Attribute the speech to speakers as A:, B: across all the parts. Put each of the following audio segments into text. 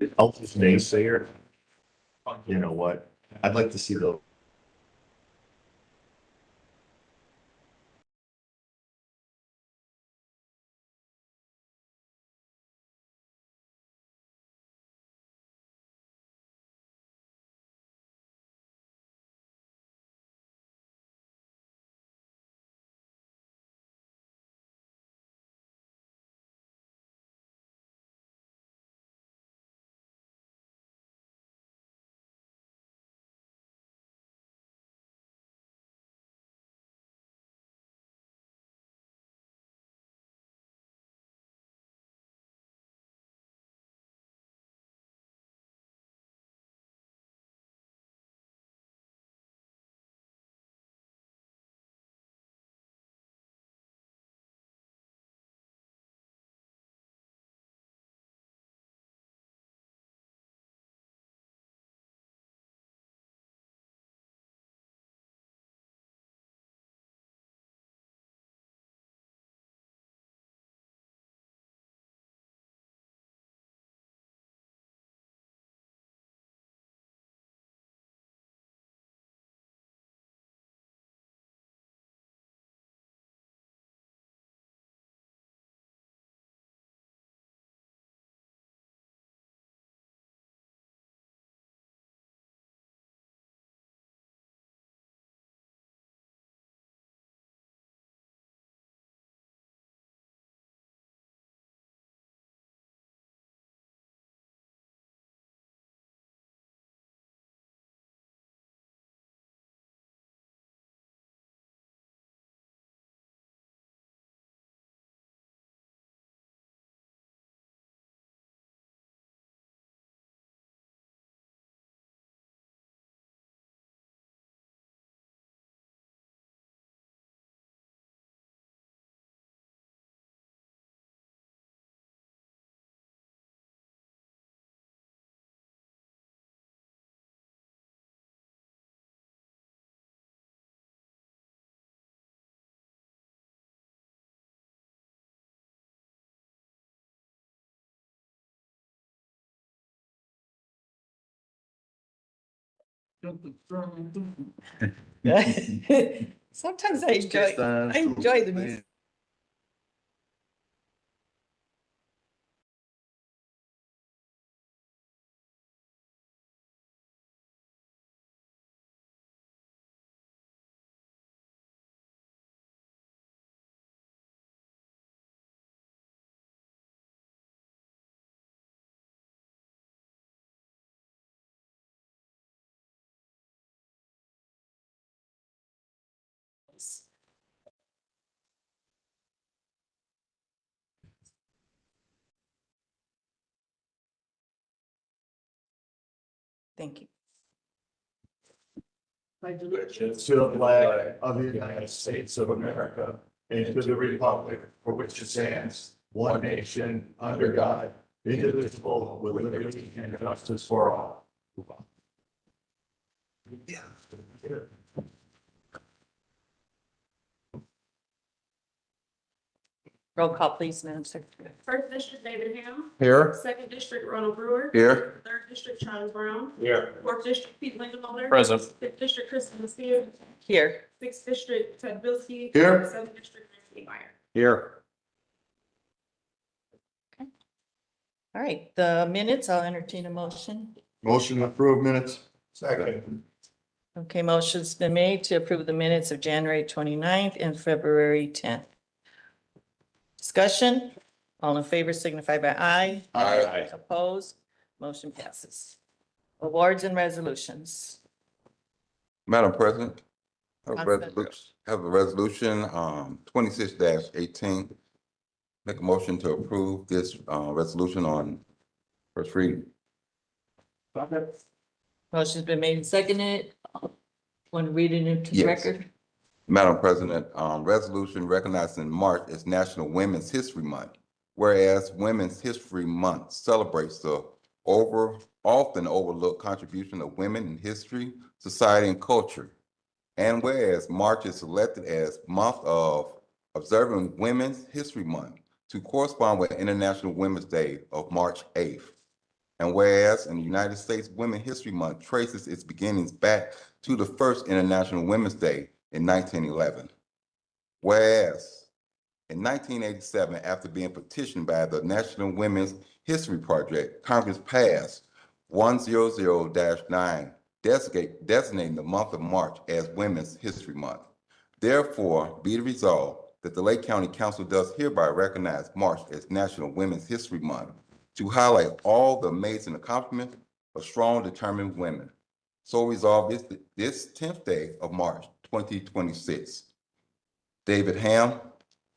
A: Elvis naysayer. You know what? I'd like to see the.
B: Sometimes I enjoy the music. Thank you.
A: Allegiance to the flag of the United States of America and to the republic for which it stands, one nation, under God, indivisible, with liberty and justice for all. Yeah.
B: Roll call, please, Madam Secretary.
C: First District, David Ham.
D: Here.
C: Second District, Ronald Brewer.
D: Here.
C: Third District, Charles Brown.
D: Here.
C: Fourth District, Pete Lindenlotter.
D: Present.
C: Fifth District, Kristen Lucia.
B: Here.
C: Sixth District, Ted Bilski.
D: Here.
C: Seventh District, Nancy Meyer.
D: Here.
B: All right, the minutes, I'll entertain a motion.
D: Motion to approve minutes.
A: Second.
B: Okay, motion's been made to approve the minutes of January 29th and February 10th. Discussion, all in favor signify by aye.
D: Aye.
B: Opposed, motion passes. Awards and resolutions.
E: Madam President,
B: Councilman.
E: have a resolution, 26-18. Make a motion to approve this, resolution on first reading.
B: Motion's been made and seconded. Want to read it into the
E: Yes.
B: record?
E: Madam President, resolution recognizing March as National Women's History Month. Whereas Women's History Month celebrates the often overlooked contribution of women in history, society, and culture. And whereas March is selected as month of observing Women's History Month to correspond with International Women's Day of March 8th. And whereas in the United States, Women's History Month traces its beginnings back to the first International Women's Day in 1911. Whereas in 1987, after being petitioned by the National Women's History Project, Congress passed 100-9 designating the month of March as Women's History Month. Therefore, be it resolved that the Lake County Council does hereby recognize March as National Women's History Month to highlight all the amazing accomplishments of strong, determined women. So resolved this 10th day of March 2026. David Ham,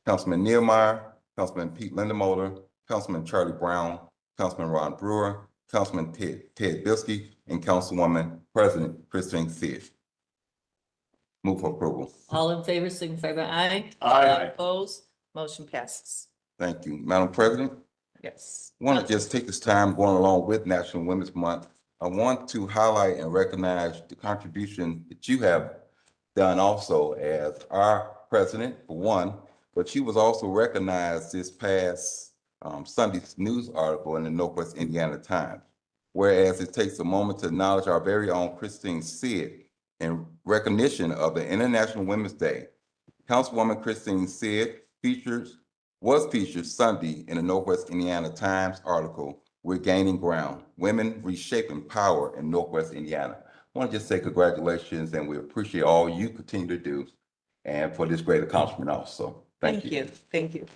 E: Councilman Nehemiah, Councilman Pete Lindemoller, Councilman Charlie Brown, Councilman Ron Brewer, Councilman Ted Bilski, and Councilwoman President Christine Sid. Move for approval.
B: All in favor, signify by aye.
A: Aye.
B: Opposed, motion passes.
E: Thank you, Madam President.
B: Yes.
E: I want to just take this time going along with National Women's Month. I want to highlight and recognize the contribution that you have done also as our president, for one, but she was also recognized this past Sunday's news article in the Northwest Indiana Times. Whereas it takes a moment to acknowledge our very own Christine Sid in recognition of the International Women's Day. Councilwoman Christine Sid was featured Sunday in the Northwest Indiana Times article, "We're Gaining Ground, Women Reshaping Power in Northwest Indiana." I want to just say congratulations, and we appreciate all you continue to do and for this great accomplishment also. Thank you.
B: Thank you.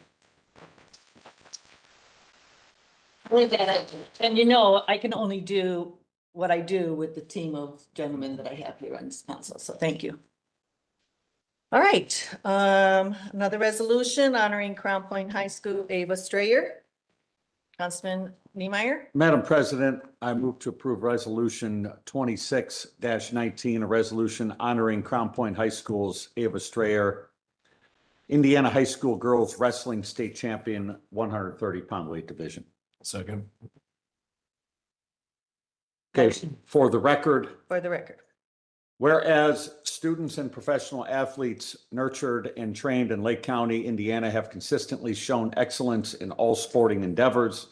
B: And you know, I can only do what I do with the team of gentlemen that I have here on this council, so thank you. All right, another resolution honoring Crown Point High School Ava Strayer. Councilman Niemeyer.
F: Madam President, I move to approve resolution 26-19, a resolution honoring Crown Point High School's Ava Strayer, Indiana High School Girls Wrestling State Champion, 130-pound weight division.
A: Second.
F: Okay, for the record,
B: For the record.
F: whereas students and professional athletes nurtured and trained in Lake County, Indiana have consistently shown excellence in all sporting endeavors,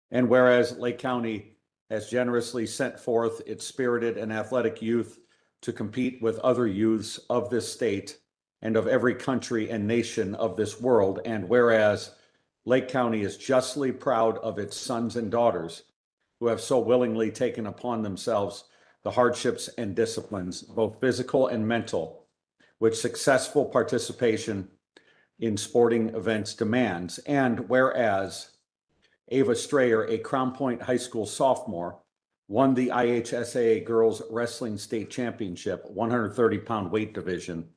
F: and whereas Lake County has generously sent forth its spirited and athletic youth to compete with other youths of this state and of every country and nation of this world, and whereas Lake County is justly proud of its sons and daughters who have so willingly taken upon themselves the hardships and disciplines, both physical and mental, which successful participation in sporting events demands. And whereas Ava Strayer, a Crown Point High School sophomore, won the IHSAA Girls Wrestling State Championship, 130-pound weight division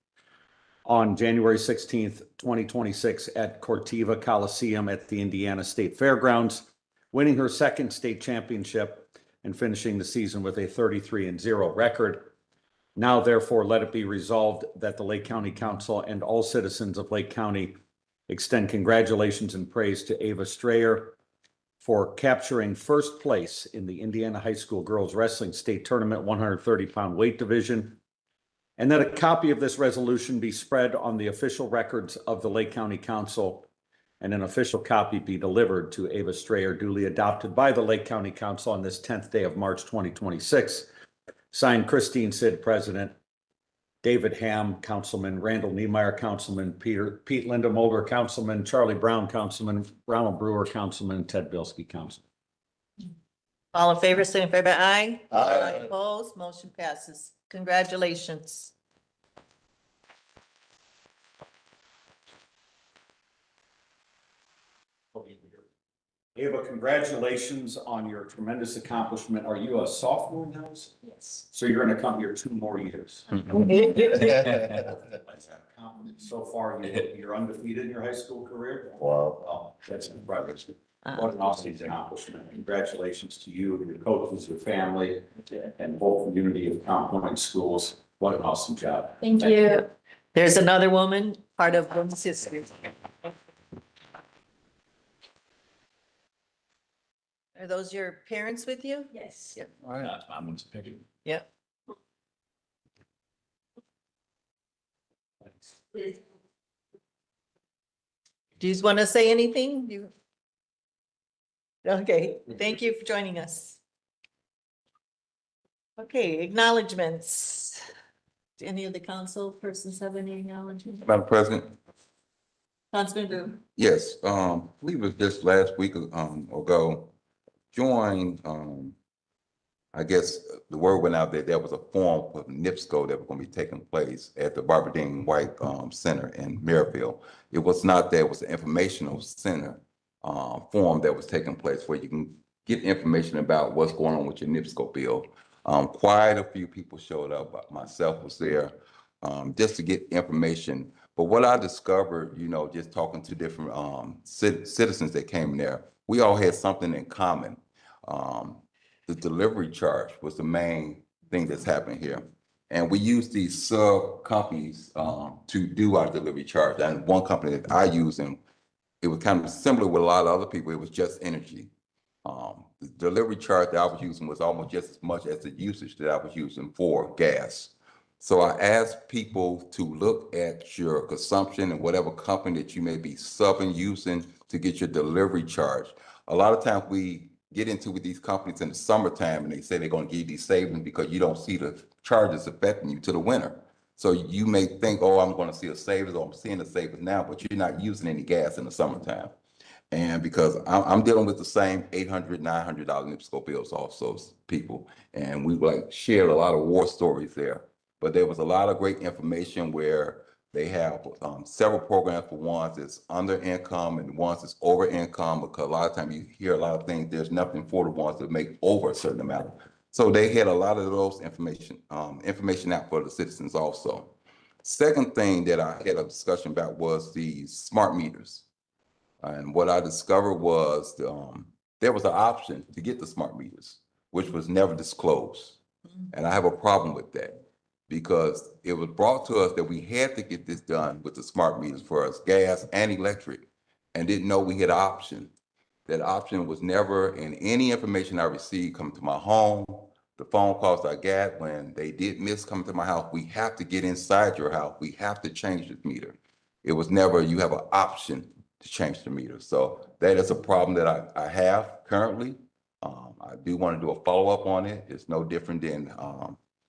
F: on January 16th, 2026 at Cortiva Coliseum at the Indiana State Fairgrounds, winning her second state championship and finishing the season with a 33-0 record. Now, therefore, let it be resolved that the Lake County Council and all citizens of Lake County extend congratulations and praise to Ava Strayer for capturing first place in the Indiana High School Girls Wrestling State Tournament 130-pound weight division, and that a copy of this resolution be spread on the official records of the Lake County Council and an official copy be delivered to Ava Strayer, duly adopted by the Lake County Council on this 10th day of March 2026. Signed, Christine Sid, President, David Ham, Councilman, Randall Niemeyer, Councilman, Pete Lindemoller, Councilman, Charlie Brown, Councilman, Ronald Brewer, Councilman, Ted Bilski, Councilman.
B: All in favor, signify by aye.
A: Aye.
B: Opposed, motion passes. Congratulations.
F: Ava, congratulations on your tremendous accomplishment. Are you a sophomore now?
B: Yes.
F: So you're going to come here 2 more years. So far, you're undefeated in your high school career.
A: Wow.
F: Oh, that's impressive. What an awesome accomplishment. Congratulations to you, your coaches, your family, and whole community of Crown Point schools. What an awesome job.
B: Thank you. There's another woman, part of women's history. Are those your parents with you?
C: Yes.
B: Yep.
F: I'm going to pick it.
B: Yep. Do you want to say anything? Okay, thank you for joining us. Okay, acknowledgements. Do any of the council persons have any acknowledgements?
E: Madam President,
B: Councilman Brew.
E: yes, I believe it was just last week, ago, joined, I guess the word went out that there was a forum of NIPSCO that was gonna be taking place at the Barbara Dean White, Center in Maryville. It was not that, it was an informational center, forum that was taking place where you can get information about what's going on with your NIPSCO bill. Quite a few people showed up, myself was there, just to get information. But what I discovered, just talking to different, citizens that came there, we all had something in common. The delivery charge was the main thing that's happening here. And we use these sub companies to do our delivery charge. And one company that I use, and it was kind of similar with a lot of other people, it was Just Energy. The delivery charge that I was using was almost just as much as the usage that I was using for gas. So I asked people to look at your consumption and whatever company that you may be subbing using to get your delivery charge. A lot of times we get into with these companies in the summertime and they say they're going to give you these savings because you don't see the charges affecting you to the winter. So you may think, oh, I'm going to see a savings, or I'm seeing a savings now, but you're not using any gas in the summertime. And because I'm dealing with the same $800, $900 NIPSCO bills also, people. And we shared a lot of war stories there. But there was a lot of great information where they have several programs for ones that's under income and ones that's over income, because a lot of times you hear a lot of things, there's nothing for the ones that make over a certain amount. So they had a lot of those information out for the citizens also. Second thing that I had a discussion about was the smart meters. And what I discovered was there was an option to get the smart meters, which was never disclosed. And I have a problem with that because it was brought to us that we had to get this done with the smart meters for us, gas and electric, and didn't know we had an option. That option was never in any information I received coming to my home, the phone calls I got when they did miss coming to my house. We have to get inside your house. We have to change the meter. It was never, you have an option to change the meter. So that is a problem that I have currently. I do want to do a follow-up on it. It's no different than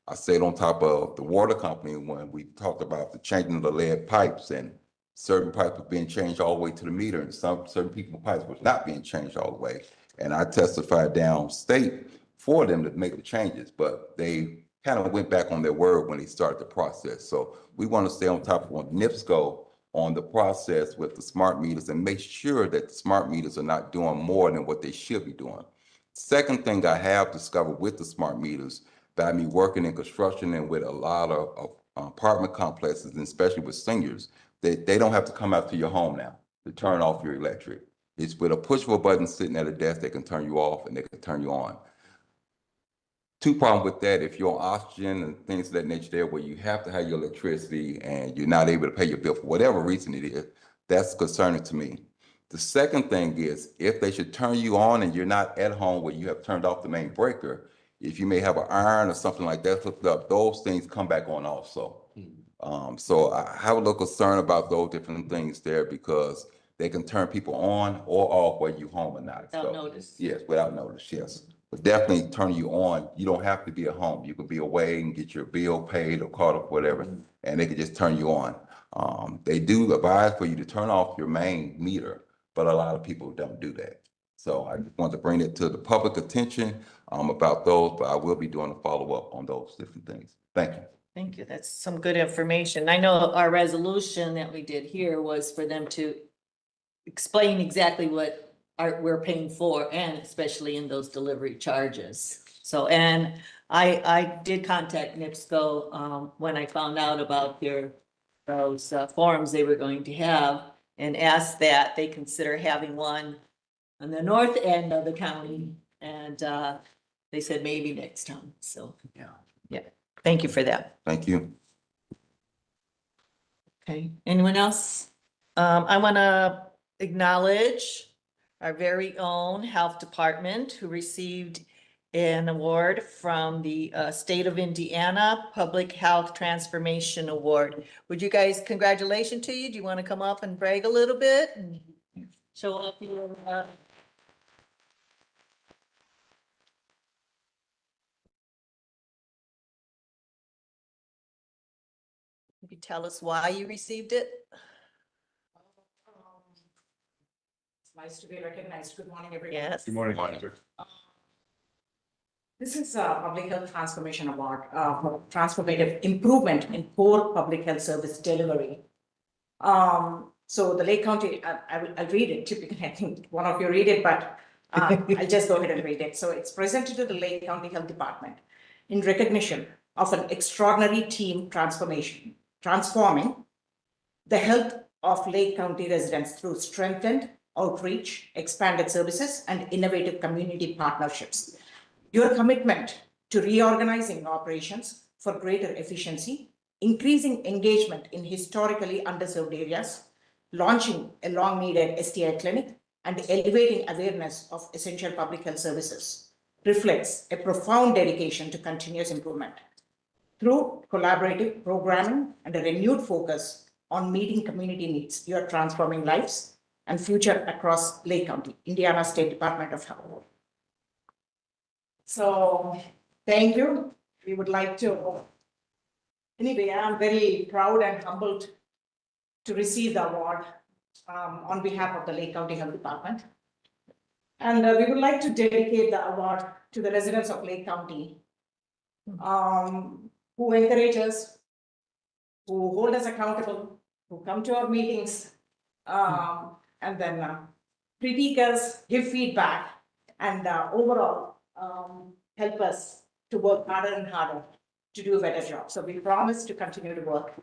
E: I said on top of the water company when we talked about the changing of the lead pipes, and certain pipes were being changed all the way to the meter, and certain people's pipes was not being changed all the way. And I testified downstate for them to make the changes, but they kind of went back on their word when they started the process. So we want to stay on top of NIPSCO on the process with the smart meters and make sure that the smart meters are not doing more than what they should be doing. Second thing I have discovered with the smart meters, by me working in construction and with a lot of apartment complexes, and especially with seniors, they don't have to come out to your home now to turn off your electric. It's with a push of a button sitting at a desk, they can turn you off and they can turn you on. Two problems with that: if you're on oxygen and things of that nature there, where you have to have your electricity and you're not able to pay your bill for whatever reason it is, that's concerning to me. The second thing is, if they should turn you on and you're not at home where you have turned off the main breaker, if you may have an iron or something like that hooked up, those things come back on also. So I have a little concern about those different things there, because they can turn people on or off whether you're home or not.
B: Without
E: So,
B: notice.
E: yes, without notice, yes. But definitely turn you on. You don't have to be at home. You can be away and get your bill paid or caught up, whatever, and they can just turn you on. They do advise for you to turn off your main meter, but a lot of people don't do that. So I just want to bring it to the public attention about those, but I will be doing a follow-up on those different things. Thank you.
B: Thank you. That's some good information. I know our resolution that we did here was for them to explain exactly what we're paying for, and especially in those delivery charges. So, and I did contact NIPSCO when I found out about those forums they were going to have, and asked that they consider having one on the north end of the county, and they said maybe next time. So, yeah. Thank you for that.
E: Thank you.
B: Okay, anyone else? I want to acknowledge our very own health department, who received an award from the state of Indiana Public Health Transformation Award. Would you guys, congratulations to you. Do you want to come up and brag a little bit and show off your tell us why you received it?
G: It's nice to be recognized. Good morning, everyone.
B: Yes.
D: Good morning.
G: This is a Public Health Transformation Award for transformative improvement in core public health service delivery. So the Lake County, I'll read it. Typically, I think one of you read it, but I'll just go ahead and read it. So it's presented to the Lake County Health Department in recognition of an extraordinary team transforming the health of Lake County residents through strengthened outreach, expanded services, and innovative community partnerships. Your commitment to reorganizing operations for greater efficiency, increasing engagement in historically underserved areas, launching a long-needed STI clinic, and elevating awareness of essential public health services reflects a profound dedication to continuous improvement. Through collaborative programming and a renewed focus on meeting community needs, you are transforming lives and future across Lake County, Indiana State Department of Health. So, thank you. We would like to, anyway, I'm very proud and humbled to receive the award on behalf of the Lake County Health Department. And we would like to dedicate the award to the residents of Lake County who encourage us, who hold us accountable, who come to our meetings, and then critique us, give feedback, and overall help us to work harder and harder to do a better job. So we promise to continue to work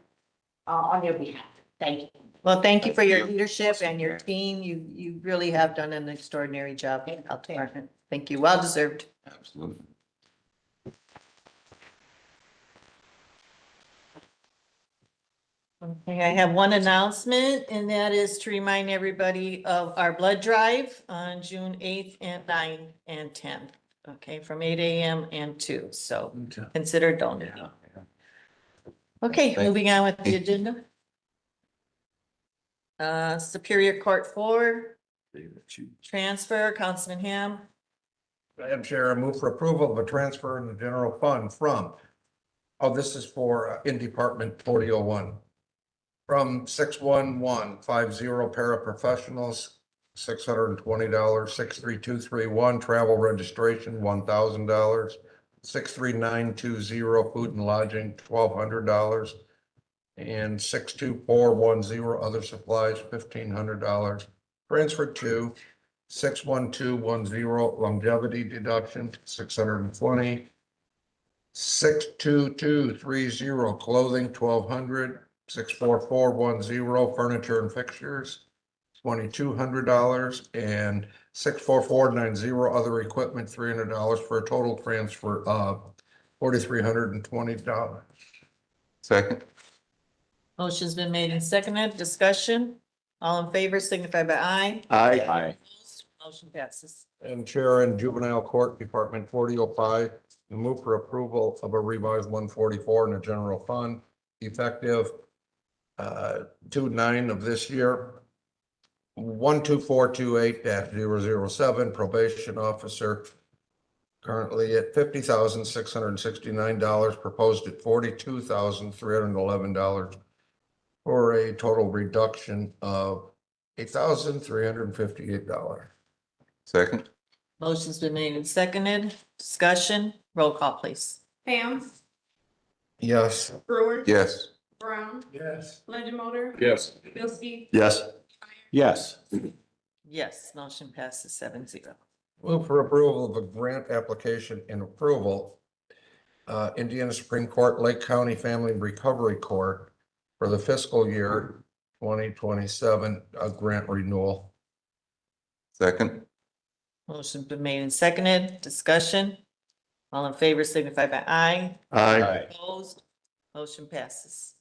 G: on your behalf. Thank you.
B: Well, thank you for your leadership and your team. You really have done an extraordinary job in the health department. Thank you. Well deserved.
E: Absolutely.
B: Okay, I have one announcement, and that is to remind everybody of our blood drive on June 8th and 9th and 10th. Okay, from 8 a.m. and 2, so consider donating. Okay,
E: Thank
B: moving on with the agenda. Superior Court 4, transfer, Councilman Ham.
H: Madam Chair, I move for approval of a transfer in the general fund from, this is for in Department 4001. From 61150 paraprofessionals, $620, 63231 travel registration, $1,000, 63920 food and lodging, $1,200, and 62410 other supplies, $1,500. Transfer to 61210 longevity deduction, $620. 62230 clothing, $1,200. 64410 furniture and fixtures, $2,200, and 64490 other equipment, $300, for a total transfer of $4,320.
E: Second.
B: Motion's been made and seconded. Discussion. All in favor signify by aye.
D: Aye.
B: Motion passes.
H: And Chair, in Juvenile Court Department 4005, we move for approval of a revised 144 in the general fund effective 2/9 of this year. 12428-007 probation officer, currently at $50,669, proposed at $42,311, for a total reduction of $8,358.
E: Second.
B: Motion's been made and seconded. Discussion. Roll call, please.
C: Ham,
H: Yes.
C: Brewer.
E: Yes.
C: Brown,
H: Yes.
C: Legismotor.
D: Yes.
C: Bilski.
D: Yes.
F: Yes.
B: Yes, motion passes 7-0.
H: Move for approval of a grant application and approval. Indiana Supreme Court, Lake County Family Recovery Court for the fiscal year 2027, a grant renewal.
E: Second.
B: Motion's been made and seconded. Discussion. All in favor signify by aye.
D: Aye.
B: Opposed. Motion passes.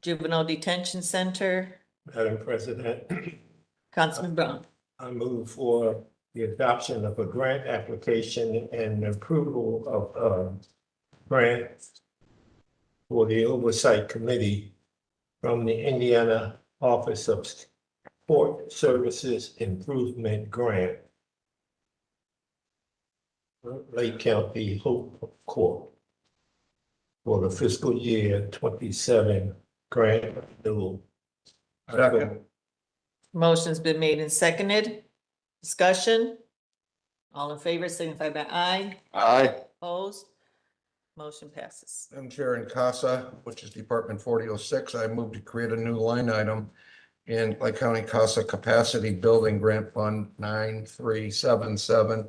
B: Juvenile Detention Center,
I: Madam President,
B: Councilman Brown.
I: I move for the adoption of a grant application and approval of grant for the Oversight Committee from the Indiana Office of Court Services Improvement Grant, Lake County Hope Court. for the fiscal year 27 grant renewal.
H: Second.
B: Motion's been made and seconded. Discussion? All in favor, signify by aye.
D: Aye.
B: Opposed? Motion passes.
H: Madam Chair, in CASA, which is Department 4006, I move to create a new line item in Lake County CASA Capacity Building Grant Fund 9377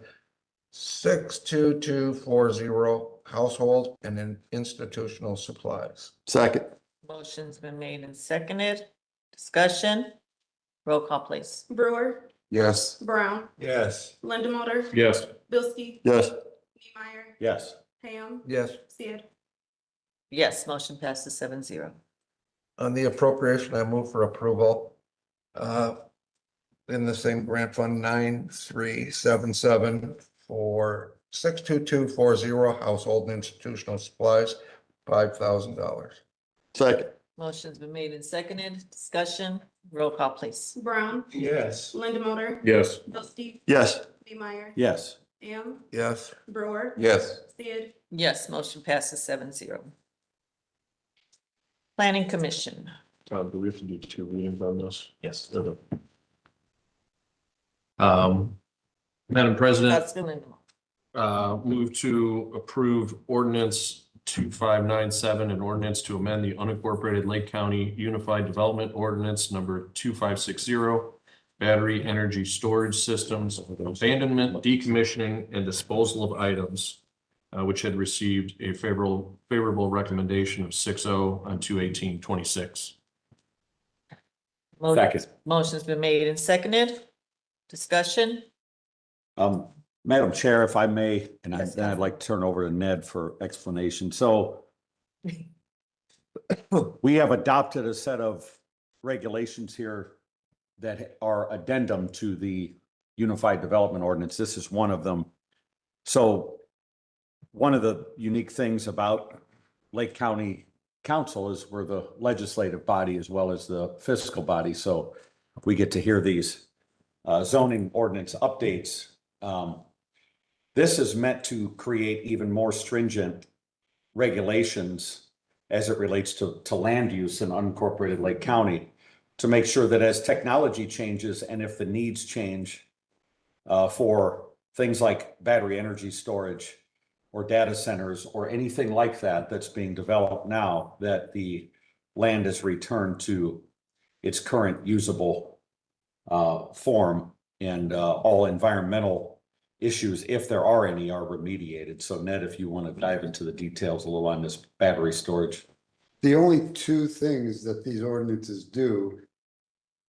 H: 62240 Household and then Institutional Supplies.
D: Second.
B: Motion's been made and seconded. Discussion? Roll call, please.
C: Brewer,
E: Yes.
C: Brown,
I: Yes.
C: Lindamotor,
F: Yes.
C: Bilski,
D: Yes.
C: Neemeyer,
F: Yes.
C: Ham,
H: Yes.
C: Sid.
B: Yes, motion passes 7-0.
H: On the appropriation, I move for approval. In the same grant fund 9377 for 62240 Household and Institutional Supplies, $5,000.
D: Second.
B: Motion's been made and seconded. Discussion? Roll call, please.
C: Brown,
I: Yes.
C: Lindamotor,
F: Yes.
C: Bilski,
D: Yes.
C: Neemeyer,
F: Yes.
C: Ham,
H: Yes.
C: Brewer,
E: Yes.
C: Sid.
B: Yes, motion passes 7-0. Planning Commission.
J: Do we have to do 2 readings on this?
I: Yes.
J: Madam President,
B: That's good.
J: move to approve ordinance 2597, an ordinance to amend the unincorporated Lake County Unified Development Ordinance number 2560, battery energy storage systems, abandonment, decommissioning, and disposal of items, which had received a favorable recommendation of 6-0 on 2/18/26.
F: Second.
B: Motion's been made and seconded. Discussion?
F: Madam Chair, if I may, and
B: Yes,
F: then I'd like to turn over to Ned for explanation. So we have adopted a set of regulations here that are addendum to the Unified Development Ordinance. This is one of them. So one of the unique things about Lake County Council is we're the legislative body as well as the fiscal body. So we get to hear these zoning ordinance updates. This is meant to create even more stringent regulations as it relates to land use in unincorporated Lake County, to make sure that as technology changes and if the needs change for things like battery energy storage or data centers or anything like that that's being developed now, that the land is returned to its current usable form, and all environmental issues, if there are any, are remediated. So Ned, if you want to dive into the details a little on this battery storage.
K: The only two things that these ordinances do,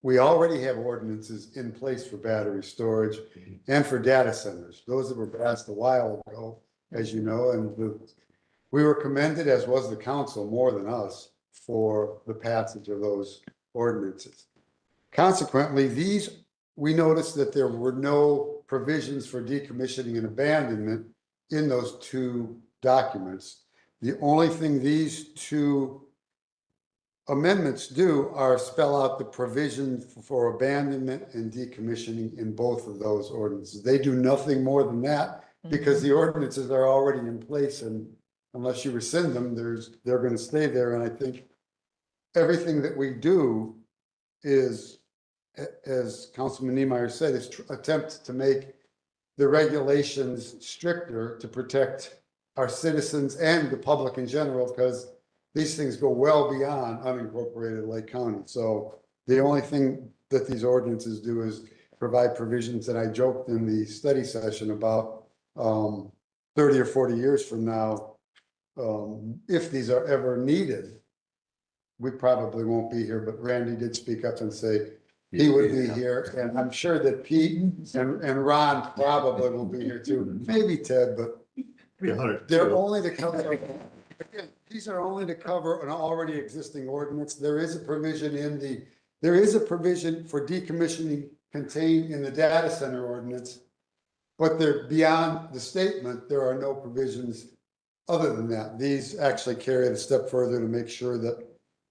K: we already have ordinances in place for battery storage and for data centers. Those that were passed a while ago, as you know, and we were commended, as was the council more than us, for the passage of those ordinances. Consequently, we noticed that there were no provisions for decommissioning and abandonment in those two documents. The only thing these two amendments do are spell out the provision for abandonment and decommissioning in both of those ordinances. They do nothing more than that because the ordinances are already in place, and unless you rescind them, they're going to stay there. And I think everything that we do is, as Councilman Niemeyer said, is attempt to make the regulations stricter to protect our citizens and the public in general, because these things go well beyond unincorporated Lake County. So the only thing that these ordinances do is provide provisions that I joked in the study session about 30 or 40 years from now, if these are ever needed, we probably won't be here, but Randy did speak up and say he would be here, and I'm sure that Pete and Ron probably will be here too, maybe Ted, but they're only to cover, again, these are only to cover an already existing ordinance. There is a provision for decommissioning contained in the data center ordinance, but they're beyond the statement. There are no provisions other than that. These actually carry it a step further to make sure that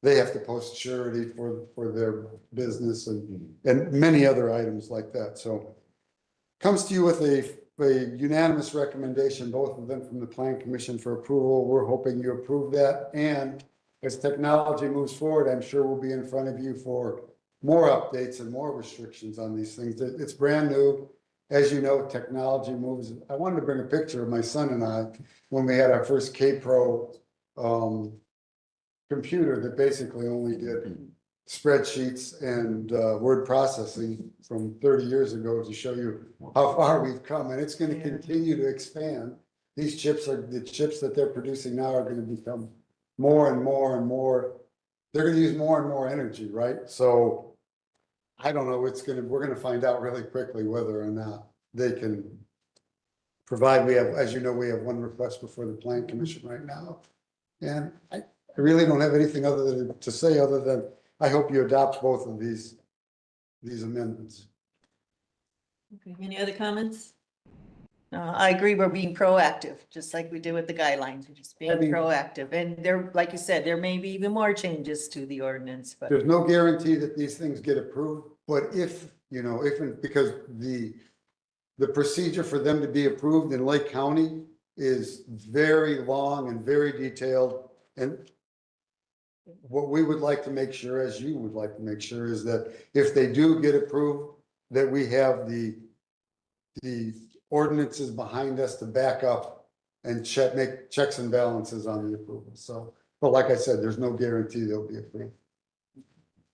K: they have to post surety for their business and many other items like that. So comes to you with a a unanimous recommendation, both of them from the Plan Commission for approval. We're hoping you approve that. And as technology moves forward, I'm sure we'll be in front of you for more updates and more restrictions on these things. It's brand new. As you know, technology moves. I wanted to bring a picture of my son and I when we had our first K-Pro computer that basically only did spreadsheets and word processing from 30 years ago to show you how far we've come, and it's going to continue to expand. These chips are the chips that they're producing now are going to become more and more and more. They're going to use more and more energy, right? So I don't know. We're going to find out really quickly whether or not they can provide. We have, as you know, we have one request before the Plan Commission right now, and I really don't have anything to say other than I hope you adopt both of these amendments.
B: Okay, any other comments? I agree, we're being proactive, just like we did with the guidelines, we're just being proactive, and there, like you said, there may be even more changes to the ordinance, but.
K: There's no guarantee that these things get approved, but if, because the procedure for them to be approved in Lake County is very long and very detailed, and what we would like to make sure, as you would like to make sure, is that if they do get approved, that we have the ordinances behind us to back up and make checks and balances on the approval. So, but like I said, there's no guarantee they'll be approved.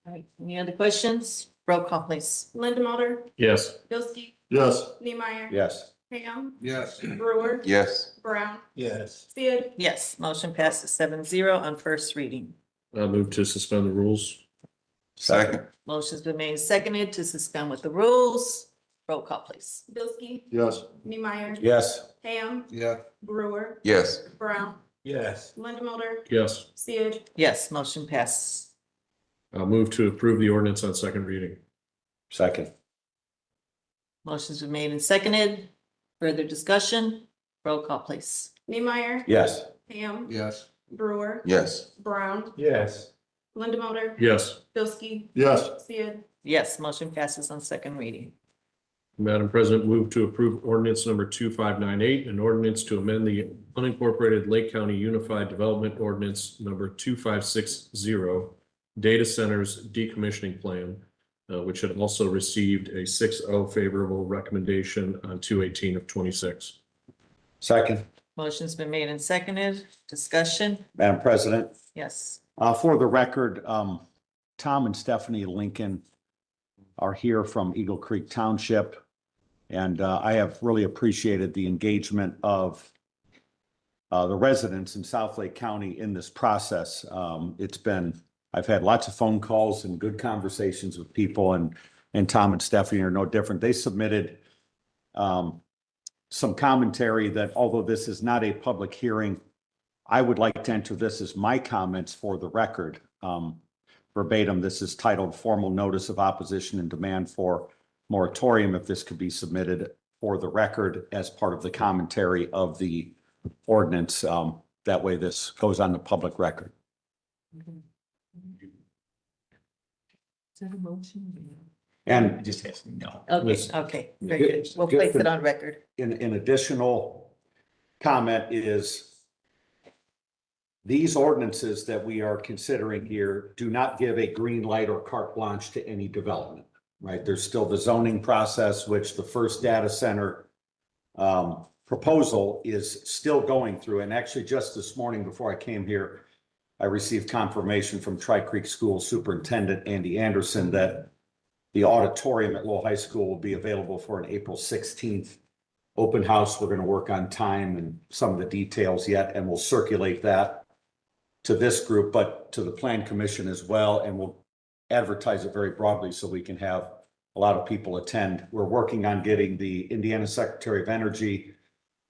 B: All right, any other questions? Roll call, please.
C: Lindamotor,
J: Yes.
C: Bilski,
A: Yes.
C: Neemeyer.
F: Yes.
C: Ham,
H: Yes.
C: Brewer,
E: Yes.
C: Brown,
I: Yes.
C: Sid,
B: Yes, motion passes 7-0 on first reading.
J: I move to suspend the rules.
E: Second.
B: Motion's been made and seconded to suspend with the rules. Roll call, please.
C: Bilski,
A: Yes.
C: Neemeyer.
F: Yes.
C: Ham,
H: Yeah.
C: Brewer,
E: Yes.
C: Brown,
I: Yes.
C: Lindamotor,
J: Yes.
C: Sid,
B: Yes, motion passes.
J: I'll move to approve the ordinance on second reading.
F: Second.
B: Motion's been made and seconded. Further discussion? Roll call, please.
C: Neemeyer.
F: Yes.
C: Ham,
H: Yes.
C: Brewer,
E: Yes.
C: Brown,
I: Yes.
C: Lindamotor,
J: Yes.
C: Bilski,
A: Yes.
C: Sid,
B: Yes, motion passes on second reading.
J: Madam President, move to approve ordinance number 2598, an ordinance to amend the unincorporated Lake County Unified Development Ordinance number 2560, data centers decommissioning plan, which had also received a 6-0 favorable recommendation on 2/18 of 26.
F: Second.
B: Motion's been made and seconded. Discussion?
F: Madam President,
B: Yes.
F: for the record, Tom and Stephanie Lincoln are here from Eagle Creek Township. And I have really appreciated the engagement of the residents in South Lake County in this process. I've had lots of phone calls and good conversations with people, and Tom and Stephanie are no different. They submitted some commentary that although this is not a public hearing, I would like to enter this as my comments for the record. Verbatim, this is titled Formal Notice of Opposition and Demand for Moratorium, if this could be submitted for the record as part of the commentary of the ordinance. That way this goes on the public record.
B: Is that a motion?
F: And
I: Just asking no.
B: Okay, very good. We'll place it on record.
F: an additional comment is these ordinances that we are considering here do not give a green light or carte blanche to any development, right? There's still the zoning process, which the first data center proposal is still going through. And actually just this morning before I came here, I received confirmation from Tri-Creek School Superintendent Andy Anderson that the auditorium at Lowell High School will be available for an April 16th open house. We're going to work on time and some of the details yet, and we'll circulate that to this group, but to the Plan Commission as well. And we'll advertise it very broadly so we can have a lot of people attend. We're working on getting the Indiana Secretary of Energy,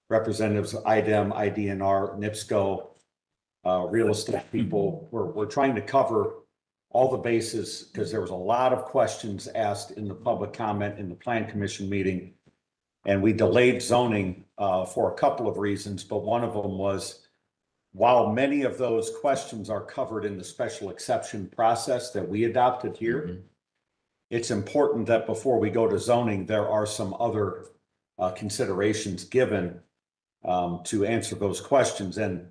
F: representatives of IDEM, IDNR, NIPSCO, real estate people. We're trying to cover all the bases because there was a lot of questions asked in the public comment in the Plan Commission meeting. And we delayed zoning for a couple of reasons, but one of them was while many of those questions are covered in the special exception process that we adopted here, it's important that before we go to zoning, there are some other considerations given to answer those questions. And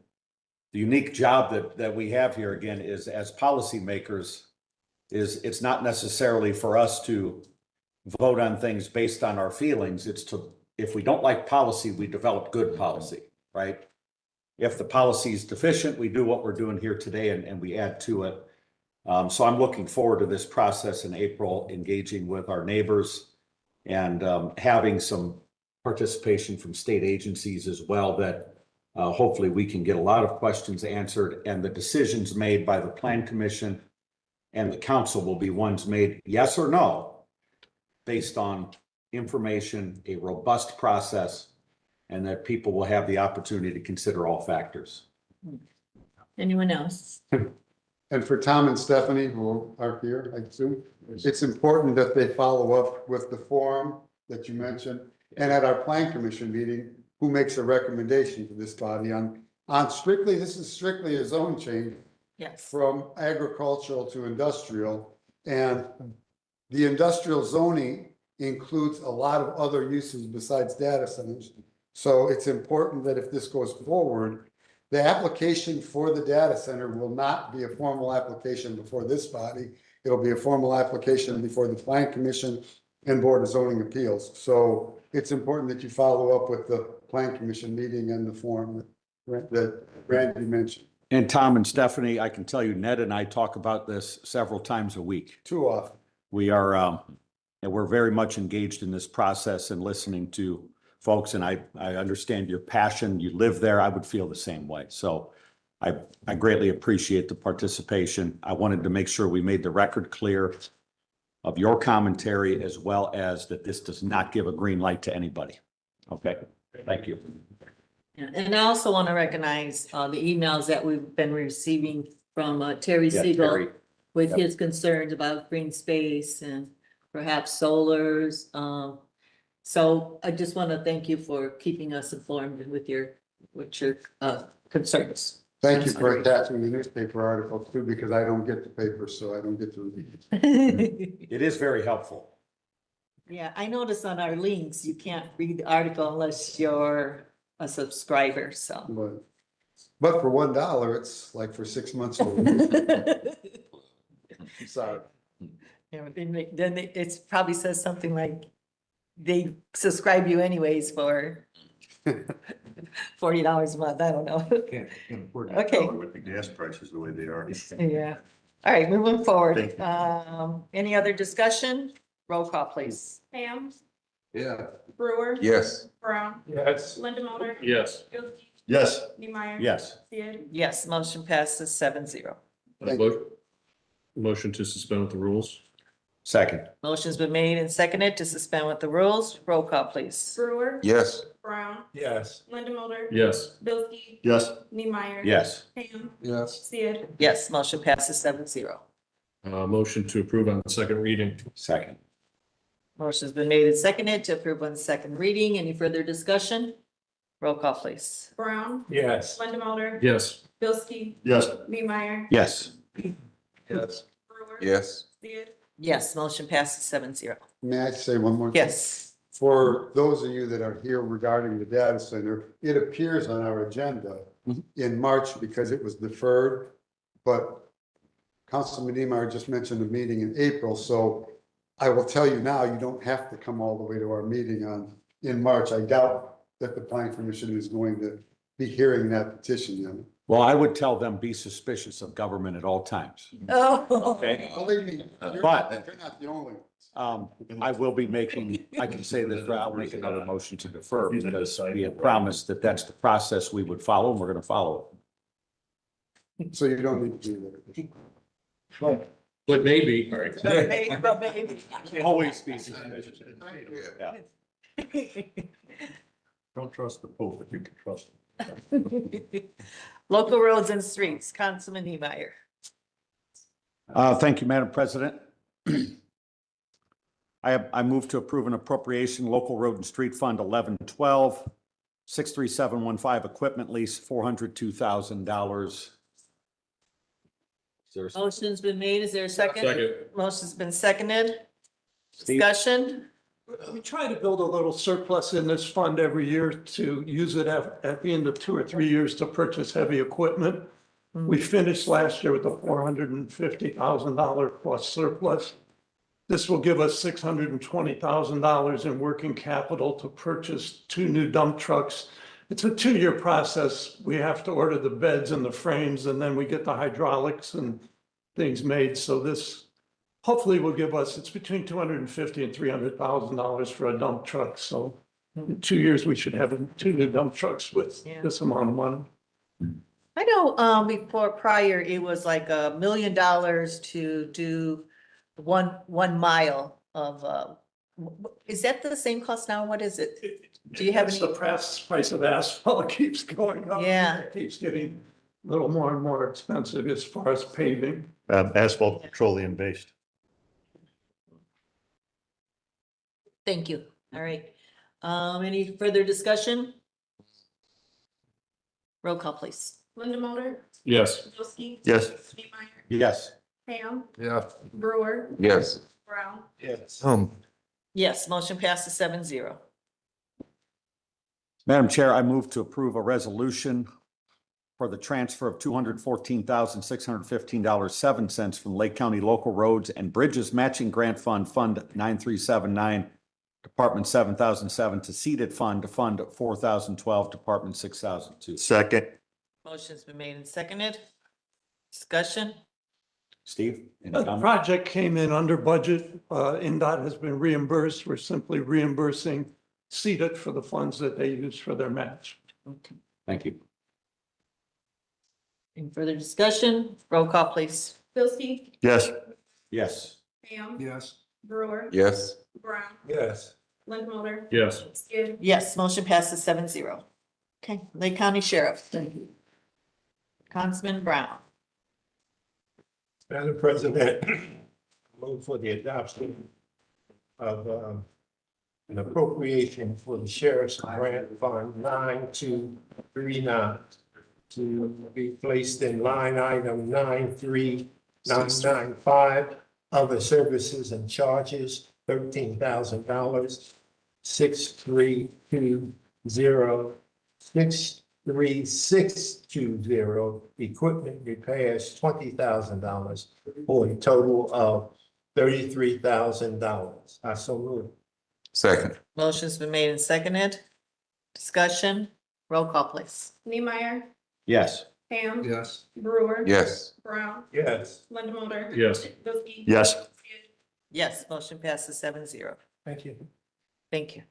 F: the unique job that we have here again is as policymakers is it's not necessarily for us to vote on things based on our feelings. It's to, if we don't like policy, we develop good policy, right? If the policy is deficient, we do what we're doing here today and we add to it. So I'm looking forward to this process in April, engaging with our neighbors and having some participation from state agencies as well, that hopefully we can get a lot of questions answered, and the decisions made by the Plan Commission and the council will be ones made yes or no based on information, a robust process, and that people will have the opportunity to consider all factors.
B: Anyone else?
K: And for Tom and Stephanie, who are here, I assume, it's important that they follow up with the form that you mentioned. And at our Plan Commission meeting, who makes a recommendation to this body on strictly, this is strictly a zone change
B: Yes.
K: from agricultural to industrial. And the industrial zoning includes a lot of other uses besides data centers. So it's important that if this goes forward, the application for the data center will not be a formal application before this body. It'll be a formal application before the Plan Commission and Board of Zoning Appeals. So it's important that you follow up with the Plan Commission meeting and the form that Randy mentioned.
F: And Tom and Stephanie, I can tell you, Ned and I talk about this several times a week.
K: Too often.
F: We are, and we're very much engaged in this process and listening to folks, and I understand your passion. You live there. I would feel the same way. So I greatly appreciate the participation. I wanted to make sure we made the record clear of your commentary, as well as that this does not give a green light to anybody. Okay, thank you.
B: Yeah, and I also want to recognize the emails that we've been receiving from Terry
F: Yeah,
B: Siegel
F: Terry.
B: with
F: Yep.
B: his concerns about green space and perhaps solars. So I just want to thank you for keeping us informed with your concerns.
K: Thank you
B: That's
K: for
B: great.
K: attaching the newspaper article too, because I don't get the paper, so I don't get to read it.
F: It is very helpful.
B: Yeah, I noticed on our links, you can't read the article unless you're a subscriber, so.
K: But for $1, it's like for 6 months. Sorry.
B: Yeah, then it probably says something like, they subscribe you anyways for $40 a month, I don't know.
D: Can't afford
B: Okay.
D: with the gas prices the way they are.
B: Yeah, all right, moving forward.
D: Thank
B: Any other discussion? Roll call, please.
C: Ham,
D: Yeah.
C: Brewer.
E: Yes.
C: Brown,
I: Yes.
C: Lindemoter.
J: Yes.
C: Bldg,
D: Yes.
C: Neemeyer.
F: Yes.
C: Sid.
B: Yes, motion passes 7-0.
J: Motion to suspend with the rules?
F: Second.
B: Motion's been made and seconded to suspend with the rules. Roll call, please.
C: Brewer.
E: Yes.
C: Brown,
I: Yes.
C: Lindemoter.
J: Yes.
C: Bldg,
D: Yes.
C: Neemeyer.
F: Yes.
C: Ham,
H: Yes.
C: Sid.
B: Yes, motion passes 7-0.
J: Motion to approve on second reading?
F: Second.
B: Motion's been made and seconded to approve on second reading. Any further discussion? Roll call, please.
C: Brown,
I: Yes.
C: Lindemoter.
J: Yes.
C: Bldg,
D: Yes.
C: Neemeyer.
F: Yes.
H: Yes.
C: Brewer.
E: Yes.
C: Sid.
B: Yes, motion passes 7-0.
K: May I say one more thing?
B: Yes.
K: For those of you that are here regarding the data center, it appears on our agenda in March because it was deferred. But Councilman Niemeyer just mentioned a meeting in April, so I will tell you now, you don't have to come all the way to our meeting in March. I doubt that the Plan Commission is going to be hearing that petition yet.
F: Well, I would tell them be suspicious of government at all times.
B: Oh.
F: Okay.
K: Believe me, you're
F: But-
K: not the only ones.
F: I will be making, I can say this, I'll make another motion to defer because we had promised that that's the process we would follow, and we're going to follow it.
K: So you don't need to do that.
J: But maybe.
B: But maybe.
F: Always be suspicious. Yeah.
D: Don't trust the Pope, but you can trust him.
B: Local roads and streets, Councilman Niemeyer.
F: Thank you, Madam President. I move to approve an appropriation, local road and street fund 1112, 63715 equipment lease, $402,000.
B: Motion's been made. Is there a second?
J: Second.
B: Motion's been seconded.
F: Steve?
B: Discussion?
I: we try to build a little surplus in this fund every year to use it at the end of 2 or 3 years to purchase heavy equipment. We finished last year with a $450,000 plus surplus. This will give us $620,000 in working capital to purchase 2 new dump trucks. It's a 2-year process. We have to order the beds and the frames, and then we get the hydraulics and things made. So this hopefully will give us, it's between $250,000 and $300,000 for a dump truck. So in 2 years, we should have 2 new dump trucks with this amount of money.
B: I know, before prior, it was like $1 million to do one mile of, is that the same cost now? What is it? Do you have
I: As
B: any?
I: the price of asphalt keeps going up.
B: Yeah.
I: It keeps getting a little more and more expensive as far as paving.
D: Asphalt petroleum based.
B: Thank you. All right. Any further discussion? Roll call, please.
C: Lindamotor,
J: Yes.
C: Bldg.
D: Yes.
C: Neemeyer,
F: Yes.
C: Ham,
H: Yeah.
C: Brewer,
E: Yes.
C: Brown,
I: Yes.
B: Yes, motion passes 7-0.
F: Madam Chair, I move to approve a resolution for the transfer of $214,615.07 from Lake County Local Roads and Bridges Matching Grant Fund, Fund 9379, Department 7007 to seeded fund, Fund 4012, Department 6002.
D: Second.
B: Motion's been made and seconded. Discussion?
F: Steve? any
I: The
F: comment?
I: project came in under budget. NDOT has been reimbursed. We're simply reimbursing CEDAT for the funds that they use for their match.
B: Okay.
F: Thank you.
B: Any further discussion? Roll call, please.
C: Bldg,
D: Yes.
F: Yes.
C: Ham,
H: Yes.
C: Brewer,
E: Yes.
C: Brown,
I: Yes.
C: Lindamotor,
J: Yes.
C: Skid,
B: Yes, motion passes 7-0. Okay, Lake County Sheriff. Thank you. Councilman Brown.
I: Madam President, move for the adoption of an appropriation for the Sheriff's Grant Fund 9239 to be placed in line item 93995, other services and charges, $13,000, 63620, equipment repairs, $20,000, for a total of $33,000. I so move.
E: Second.
B: Motion's been made and seconded. Discussion? Roll call, please.
C: Neemeyer,
F: Yes.
C: Ham,
H: Yes.
C: Brewer,
E: Yes.
C: Brown,
I: Yes.
C: Lindamotor.
J: Yes.
C: Bldg.
D: Yes.
C: Skid,
B: Yes, motion passes 7-0.
I: Thank you.
B: Thank you.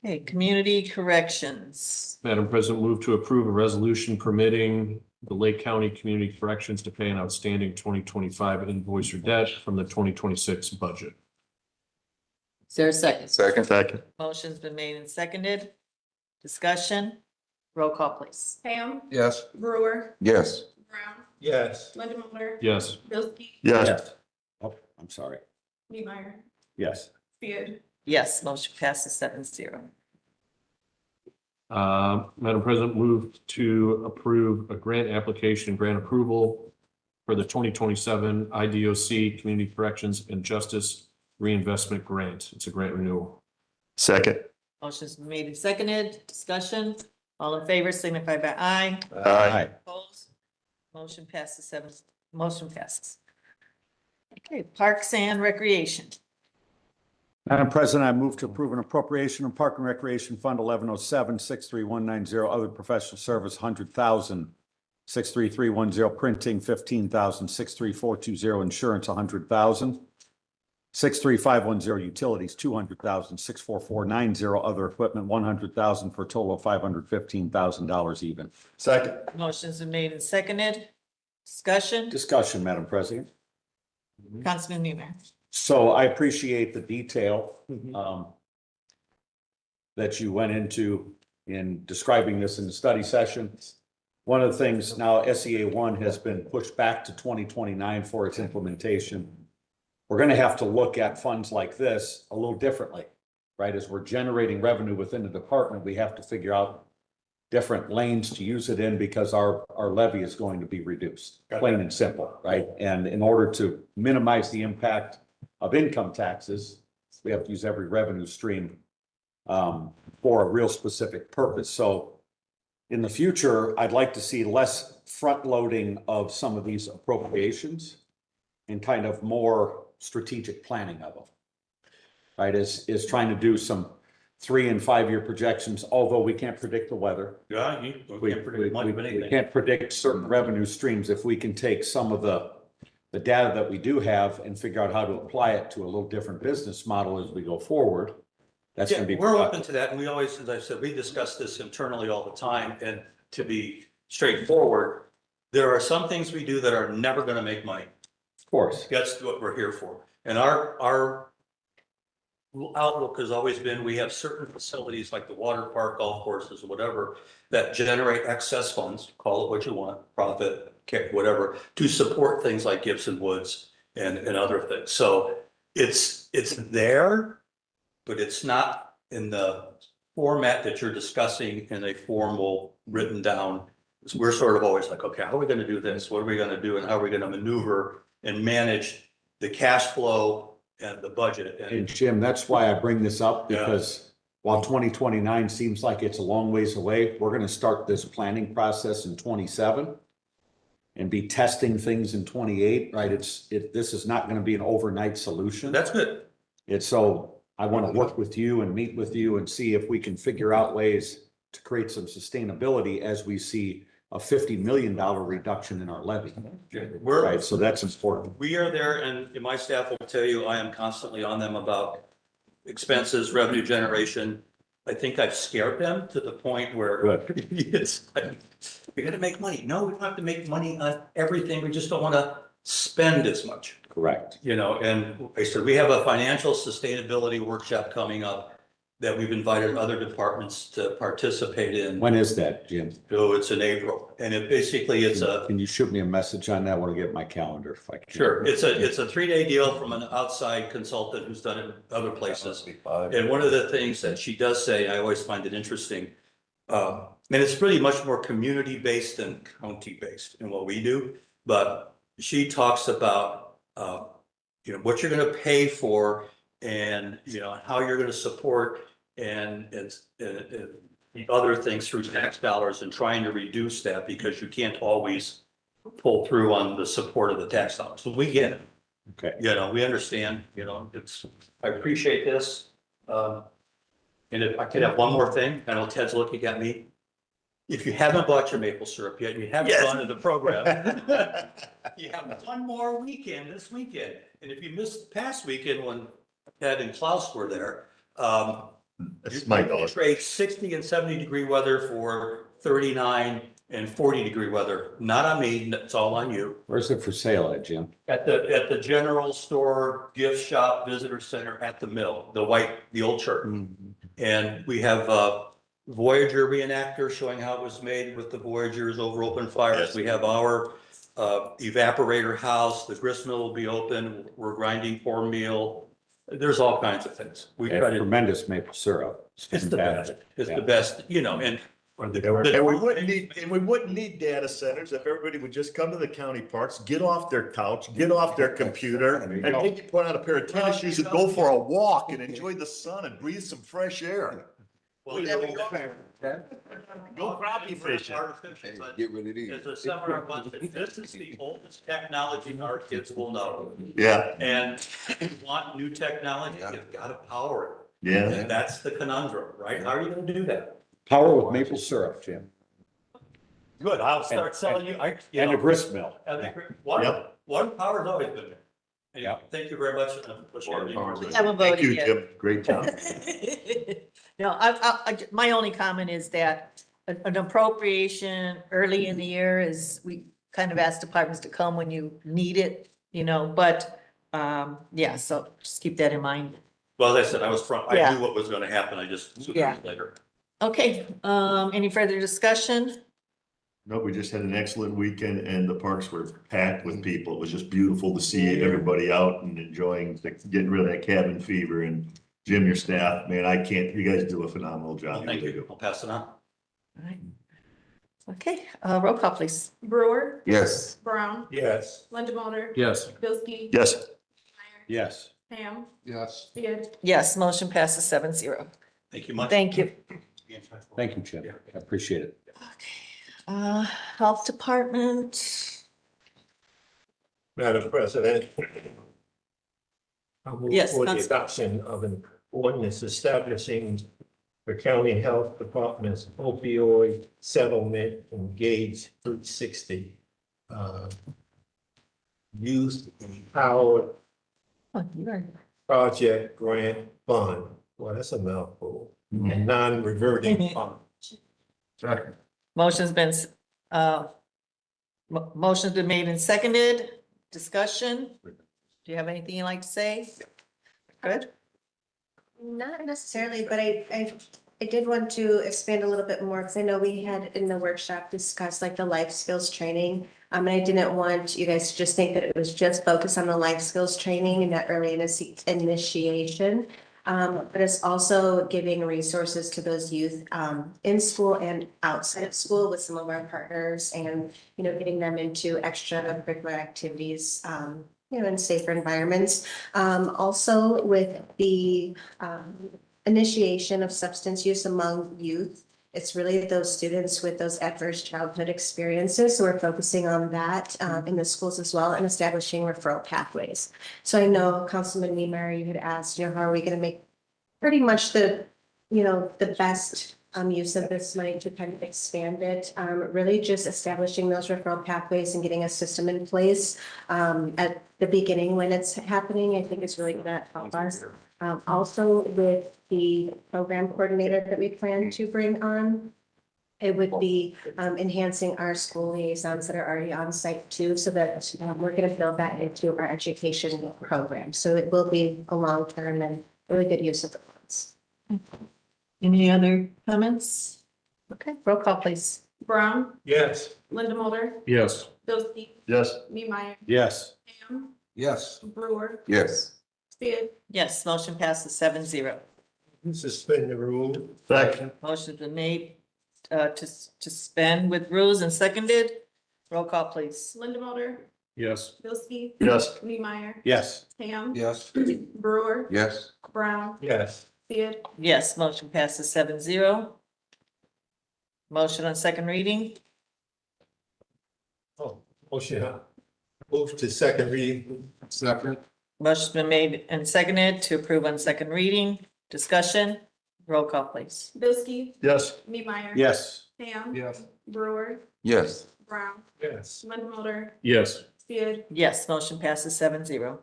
B: Okay, community corrections.
J: Madam President, move to approve a resolution permitting the Lake County Community Corrections to pay an outstanding 2025 invoice or debt from the 2026 budget.
B: Is there a second?
E: Second.
D: Second.
B: Motion's been made and seconded. Discussion? Roll call, please.
C: Ham,
H: Yes.
C: Brewer,
E: Yes.
C: Brown,
I: Yes.
C: Lindamotor,
J: Yes.
C: Bldg,
D: Yes.
F: Oh, I'm sorry.
C: Neemeyer,
F: Yes.
C: Skid,
B: Yes, motion passes 7-0.
J: Madam President, move to approve a grant application and grant approval for the 2027 IDOC Community Corrections and Justice Reinvestment Grant. It's a grant renewal.
D: Second.
B: Motion's been made and seconded. Discussion? All in favor signify by aye.
D: Aye.
B: Opposed? Motion passes 7. Motion passes. Okay, Parks and Recreation.
F: Madam President, I move to approve an appropriation of Park and Recreation Fund 1107-63190, other professional service, 100,000, 63310, printing, 15,000, 63420, insurance, 100,000, 63510, utilities, 200,000, 64490, other equipment, 100,000, for a total of $515,000 even.
D: Second.
B: Motion's been made and seconded. Discussion?
F: Discussion, Madam President.
B: Councilman Newman.
F: So I appreciate the detail that you went into in describing this in the study session. One of the things now, SEA 1 has been pushed back to 2029 for its implementation. We're going to have to look at funds like this a little differently, right? As we're generating revenue within the department, we have to figure out different lanes to use it in because our levy is going to be reduced, plain and simple, right? And in order to minimize the impact of income taxes, We have to use every revenue stream for a real specific purpose. So in the future, I'd like to see less front loading of some of these appropriations and kind of more strategic planning of them. Right, is trying to do some 3 and 5 year projections, although we can't predict the weather.
D: Yeah,
F: We can't predict certain revenue streams. If we can take some of the data that we do have and figure out how to apply it to a little different business model as we go forward, that's
D: Yeah,
F: gonna be.
D: we're open to that, and we always, as I said, we discuss this internally all the time, and to be straightforward, there are some things we do that are never gonna make money.
F: Of course,
D: That's what we're here for. And our outlook has always been, we have certain facilities like the water park, golf courses, whatever, that generate excess funds, call it what you want, profit, whatever, to support things like Gibson Woods and other things. So it's there, but it's not in the format that you're discussing in a formal written down. We're sort of always like, okay, how are we gonna do this? What are we gonna do? And how are we gonna maneuver and manage the cash flow and the budget?
F: and Jim, that's why I bring this up,
D: Yeah.
F: because while 2029 seems like it's a long ways away, we're gonna start this planning process in 27 and be testing things in 28, right? This is not gonna be an overnight solution.
D: That's good.
F: It's so I want to work with you and meet with you and see if we can figure out ways to create some sustainability as we see a $50 million reduction in our levy. Right, so that's important.
D: We are there, and my staff will tell you, I am constantly on them about expenses, revenue generation. I think I've scared them to the point where
F: Good.
D: it's like, we gotta make money. No, we don't have to make money on everything. We just don't want to spend as much.
F: Correct.
D: You know, and I said, we have a financial sustainability workshop coming up that we've invited other departments to participate in.
F: When is that, Jim?
D: So it's in April, and it basically, it's a.
F: Can you shoot me a message on that? I want to get my calendar if I can.
D: Sure, it's a 3-day deal from an outside consultant who's done it in other places. And one of the things that she does say, I always find it interesting, and it's really much more community-based than county-based in what we do, but she talks about, what you're gonna pay for and, how you're gonna support and the other things through tax dollars, and trying to reduce that because you can't always pull through on the support of the tax dollars. So we get it.
F: Okay.
D: We understand, I appreciate this. And if I could have one more thing, I know Ted's looking at me. If you haven't bought your maple syrup yet, you haven't gone to the program. You have one more weekend this weekend. And if you missed the past weekend when Ted and Klaus were there,
A: That's my dog.
D: trade 60 and 70 degree weather for 39 and 40 degree weather. Not on me, it's all on you.
F: Where's it for sale at, Jim?
D: At the general store, gift shop, visitor center at the mill, the old church. And we have Voyager reenactor showing how it was made with the Voyagers over open fires.
A: Yes.
D: We have our evaporator house, the grist mill will be open, we're grinding cornmeal. There's all kinds of things. We try to,
F: Tremendous maple syrup.
D: it's the best, it's the best, and.
A: And we wouldn't need data centers if everybody would just come to the county parks, get off their couch, get off their computer, and maybe put on a pair of tennis shoes and go for a walk and enjoy the sun and breathe some fresh air.
D: Well,
A: Go crappie fishing.
D: Artificial, but
E: Get rid of these.
D: as a seminar budget, this is the oldest technology our kids will know.
A: Yeah,
D: And if you want new technology, you've got to power it.
A: yeah.
D: And that's the conundrum, right? How are you gonna do that?
F: Power with maple syrup, Jim,
D: Good, I'll start selling you,
F: and a grist mill.
D: Water power's always been there. Anyway,
F: Yep.
D: thank you very much.
B: Haven't
A: Thank
B: voted
A: you,
B: yet.
A: Jim. Great job.
B: No, my only comment is that an appropriation early in the year is, we kind of ask departments to come when you need it, but, yeah, so just keep that in mind.
D: Well, as I said, I
B: Yeah.
D: knew what was gonna happen, I just,
B: Yeah.
D: later.
B: Okay, any further discussion?
A: No, we just had an excellent weekend and the parks were packed with people. It was just beautiful to see everybody out and enjoying, getting rid of that cabin fever. And Jim, your staff, man, you guys do a phenomenal job.
D: Thank
A: really
D: you,
A: do.
D: I'll pass it on.
B: All right. Okay, roll call, please.
C: Brewer,
E: Yes.
C: Brown,
I: Yes.
C: Linda Mulder,
J: Yes.
C: Bldg.
A: Yes.
C: Meyer.
F: Yes.
C: Pam,
H: Yes.
C: Sid,
B: Yes, motion passes 7-0.
D: Thank you much.
B: Thank you.
F: Thank you, Jim. I appreciate it.
B: Health Department.
I: Madam President. I move
B: Yes,
I: for the
B: Council-
I: adoption of an ordinance establishing the county health department's opioid settlement engaged 360. Youth Empowered
B: Oh, you are-
I: Project Grant Fund. Well, that's a mouthful. And non-reverting fund.
H: Second.
B: Motion's been, motion's been made and seconded. Discussion? Do you have anything you'd like to say? Good.
L: Not necessarily, but I did want to expand a little bit more, because I know we had in the workshop discussed like the life skills training. And I didn't want you guys to just think that it was just focused on the life skills training and that early initiation. But it's also giving resources to those youth in school and outside of school with some of our partners, and, you know, getting them into extracurricular activities, you know, in safer environments. Also with the initiation of substance use among youth, it's really those students with those adverse childhood experiences. So we're focusing on that in the schools as well, and establishing referral pathways. So I know Councilman Niemeyer, you had asked, you know, how are we going to make pretty much the, you know, the best use of this money to kind of expand it. Really just establishing those referral pathways and getting a system in place at the beginning when it's happening, I think is really going to help us. Also with the program coordinator that we plan to bring on, it would be enhancing our school liaisons that are already on site too, so that we're going to build that into our education program. So it will be a long-term and really good use of the funds.
B: Any other comments? Okay, roll call, please.
C: Brown,
I: Yes.
C: Linda Mulder,
J: Yes.
C: Bilski,
A: Yes.
C: Neemeyer,
F: Yes.
C: Pam,
H: Yes.
C: Brewer,
E: Yes.
C: Sid,
B: Yes, motion passes 7-0.
I: Suspend the rule.
A: Second.
B: Motion's been made to suspend with rules and seconded. Roll call, please.
C: Linda Mulder,
J: Yes.
C: Bilski,
A: Yes.
C: Neemeyer,
F: Yes.
C: Pam,
H: Yes.
C: Brewer,
E: Yes.
C: Brown,
I: Yes.
C: Sid,
B: Yes, motion passes 7-0. Motion on second reading.
I: Oh, motion. Move to second reading.
H: Second.
B: Motion's been made and seconded to approve on second reading. Discussion. Roll call, please.
C: Bilski,
A: Yes.
C: Neemeyer.
F: Yes.
C: Pam,
H: Yes.
C: Brewer,
E: Yes.
C: Brown,
I: Yes.
C: Linda Mulder,
J: Yes.
C: Sid,
B: Yes, motion passes 7-0.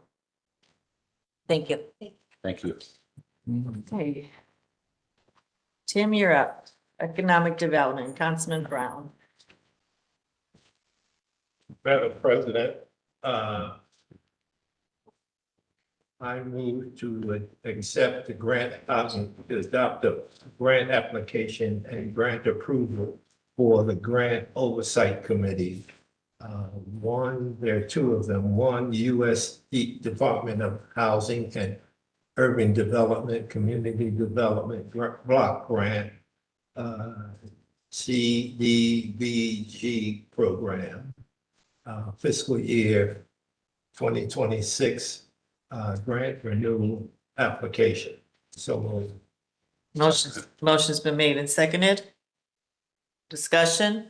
B: Thank you.
F: Thank you.
B: Okay. Tim, you're up. Economic Development, Councilman Brown.
I: Madam President, I move to accept the grant, to adopt the grant application and grant approval for the Grant Oversight Committee. There are two of them. One, U.S. Department of Housing and Urban Development, Community Development Block Grant, CDBG program, fiscal year 2026 grant renewal application. So
B: Motion's been made and seconded. Discussion.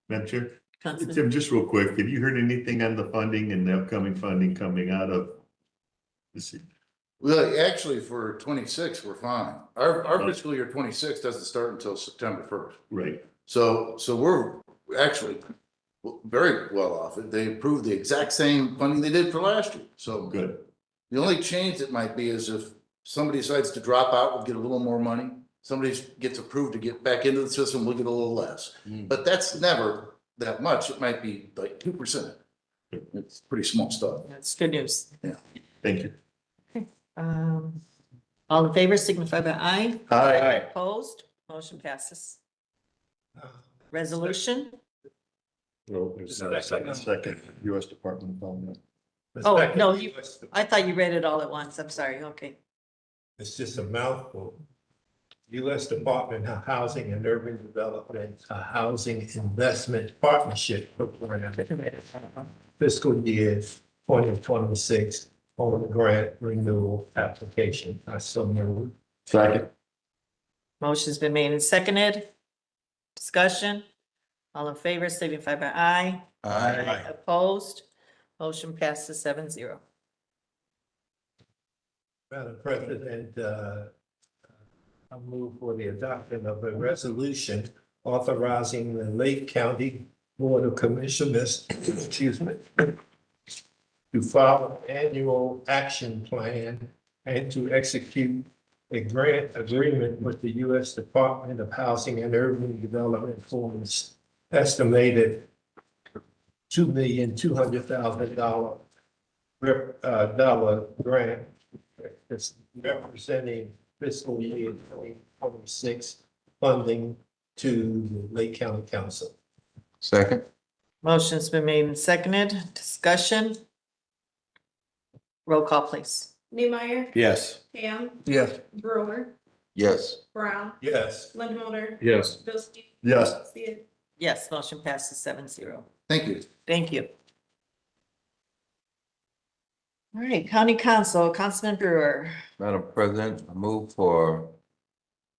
A: Madam Chair,
B: Councilman.
A: Tim, just real quick, have you heard anything on the funding and the upcoming funding coming out of this?
M: Well, actually, for 26, we're fine. Our fiscal year 26 doesn't start until September 1st.
A: Right.
M: So we're actually very well off. They approved the exact same funding they did for last year. So
A: Good.
M: the only change that might be is if somebody decides to drop out, we'll get a little more money. Somebody gets approved to get back into the system, we'll get a little less. But that's never that much. It might be like 2%. It's pretty small stuff.
B: That's good news.
A: Thank you.
B: All in favor signify by aye.
A: Aye.
B: Opposed, motion passes. Resolution.
A: Well, there's a second, U.S. Department of Homeland.
B: Oh, no, I thought you read it all at once. I'm sorry. Okay.
I: It's just a mouthful. U.S. Department of Housing and Urban Development, a housing investment partnership program, fiscal year 2026, on the grant renewal application. I so move.
J: Second.
B: Motion's been made and seconded. Discussion. All in favor, signify by aye.
E: Aye.
B: Opposed? Motion passes 7-0.
I: Madam President, I move for the adoption of a resolution authorizing the Lake County Board of Commissioners, excuse me, to file an annual action plan and to execute a grant agreement with the U.S. Department of Housing and Urban Development for its estimated $2,200,000 dollar grant. It's representing fiscal year 2026 funding to the Lake County Council.
E: Second.
B: Motion's been made and seconded. Discussion. Roll call, please.
C: Neemeyer,
F: Yes.
C: Ham,
H: Yes.
C: Brewer,
E: Yes.
C: Brown,
I: Yes.
C: Linda
J: Yes.
C: Bldg.
A: Yes.
C: Sid.
B: Yes, motion passes 7-0.
M: Thank you.
B: Thank you. All right, County Council, Councilman Brewer.
E: Madam President, I move for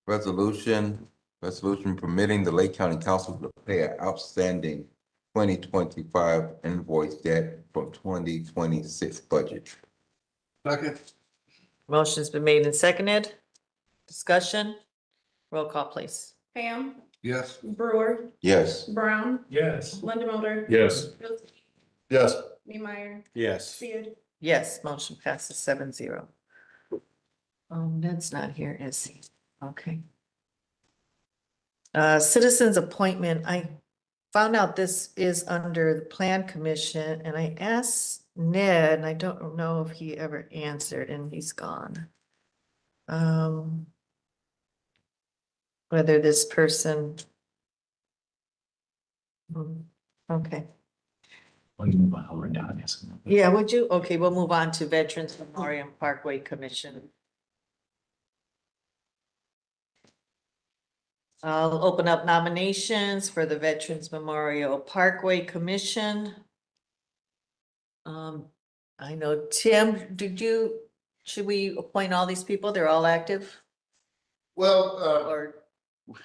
E: resolution permitting the Lake County Council to pay an outstanding 2025 invoice debt from 2026 budget.
H: Second.
B: Motion's been made and seconded. Discussion. Roll call, please.
C: Ham,
H: Yes.
C: Brewer,
E: Yes.
C: Brown,
I: Yes.
C: Linda
J: Yes.
C: Bldg.
A: Yes.
C: Neemeyer,
F: Yes.
C: Sid.
B: Yes, motion passes 7-0. Ned's not here, is he? Okay. Citizens appointment, I found out this is under the Plan Commission, and I asked Ned, and I don't know if he ever answered, and he's gone. Whether this person. Okay. Yeah, would you? Okay, we'll move on to Veterans Memorial Parkway Commission. I'll open up nominations for the Veterans Memorial Parkway Commission. I know, Tim, should we appoint all these people? They're all active?
M: Well,
B: Or,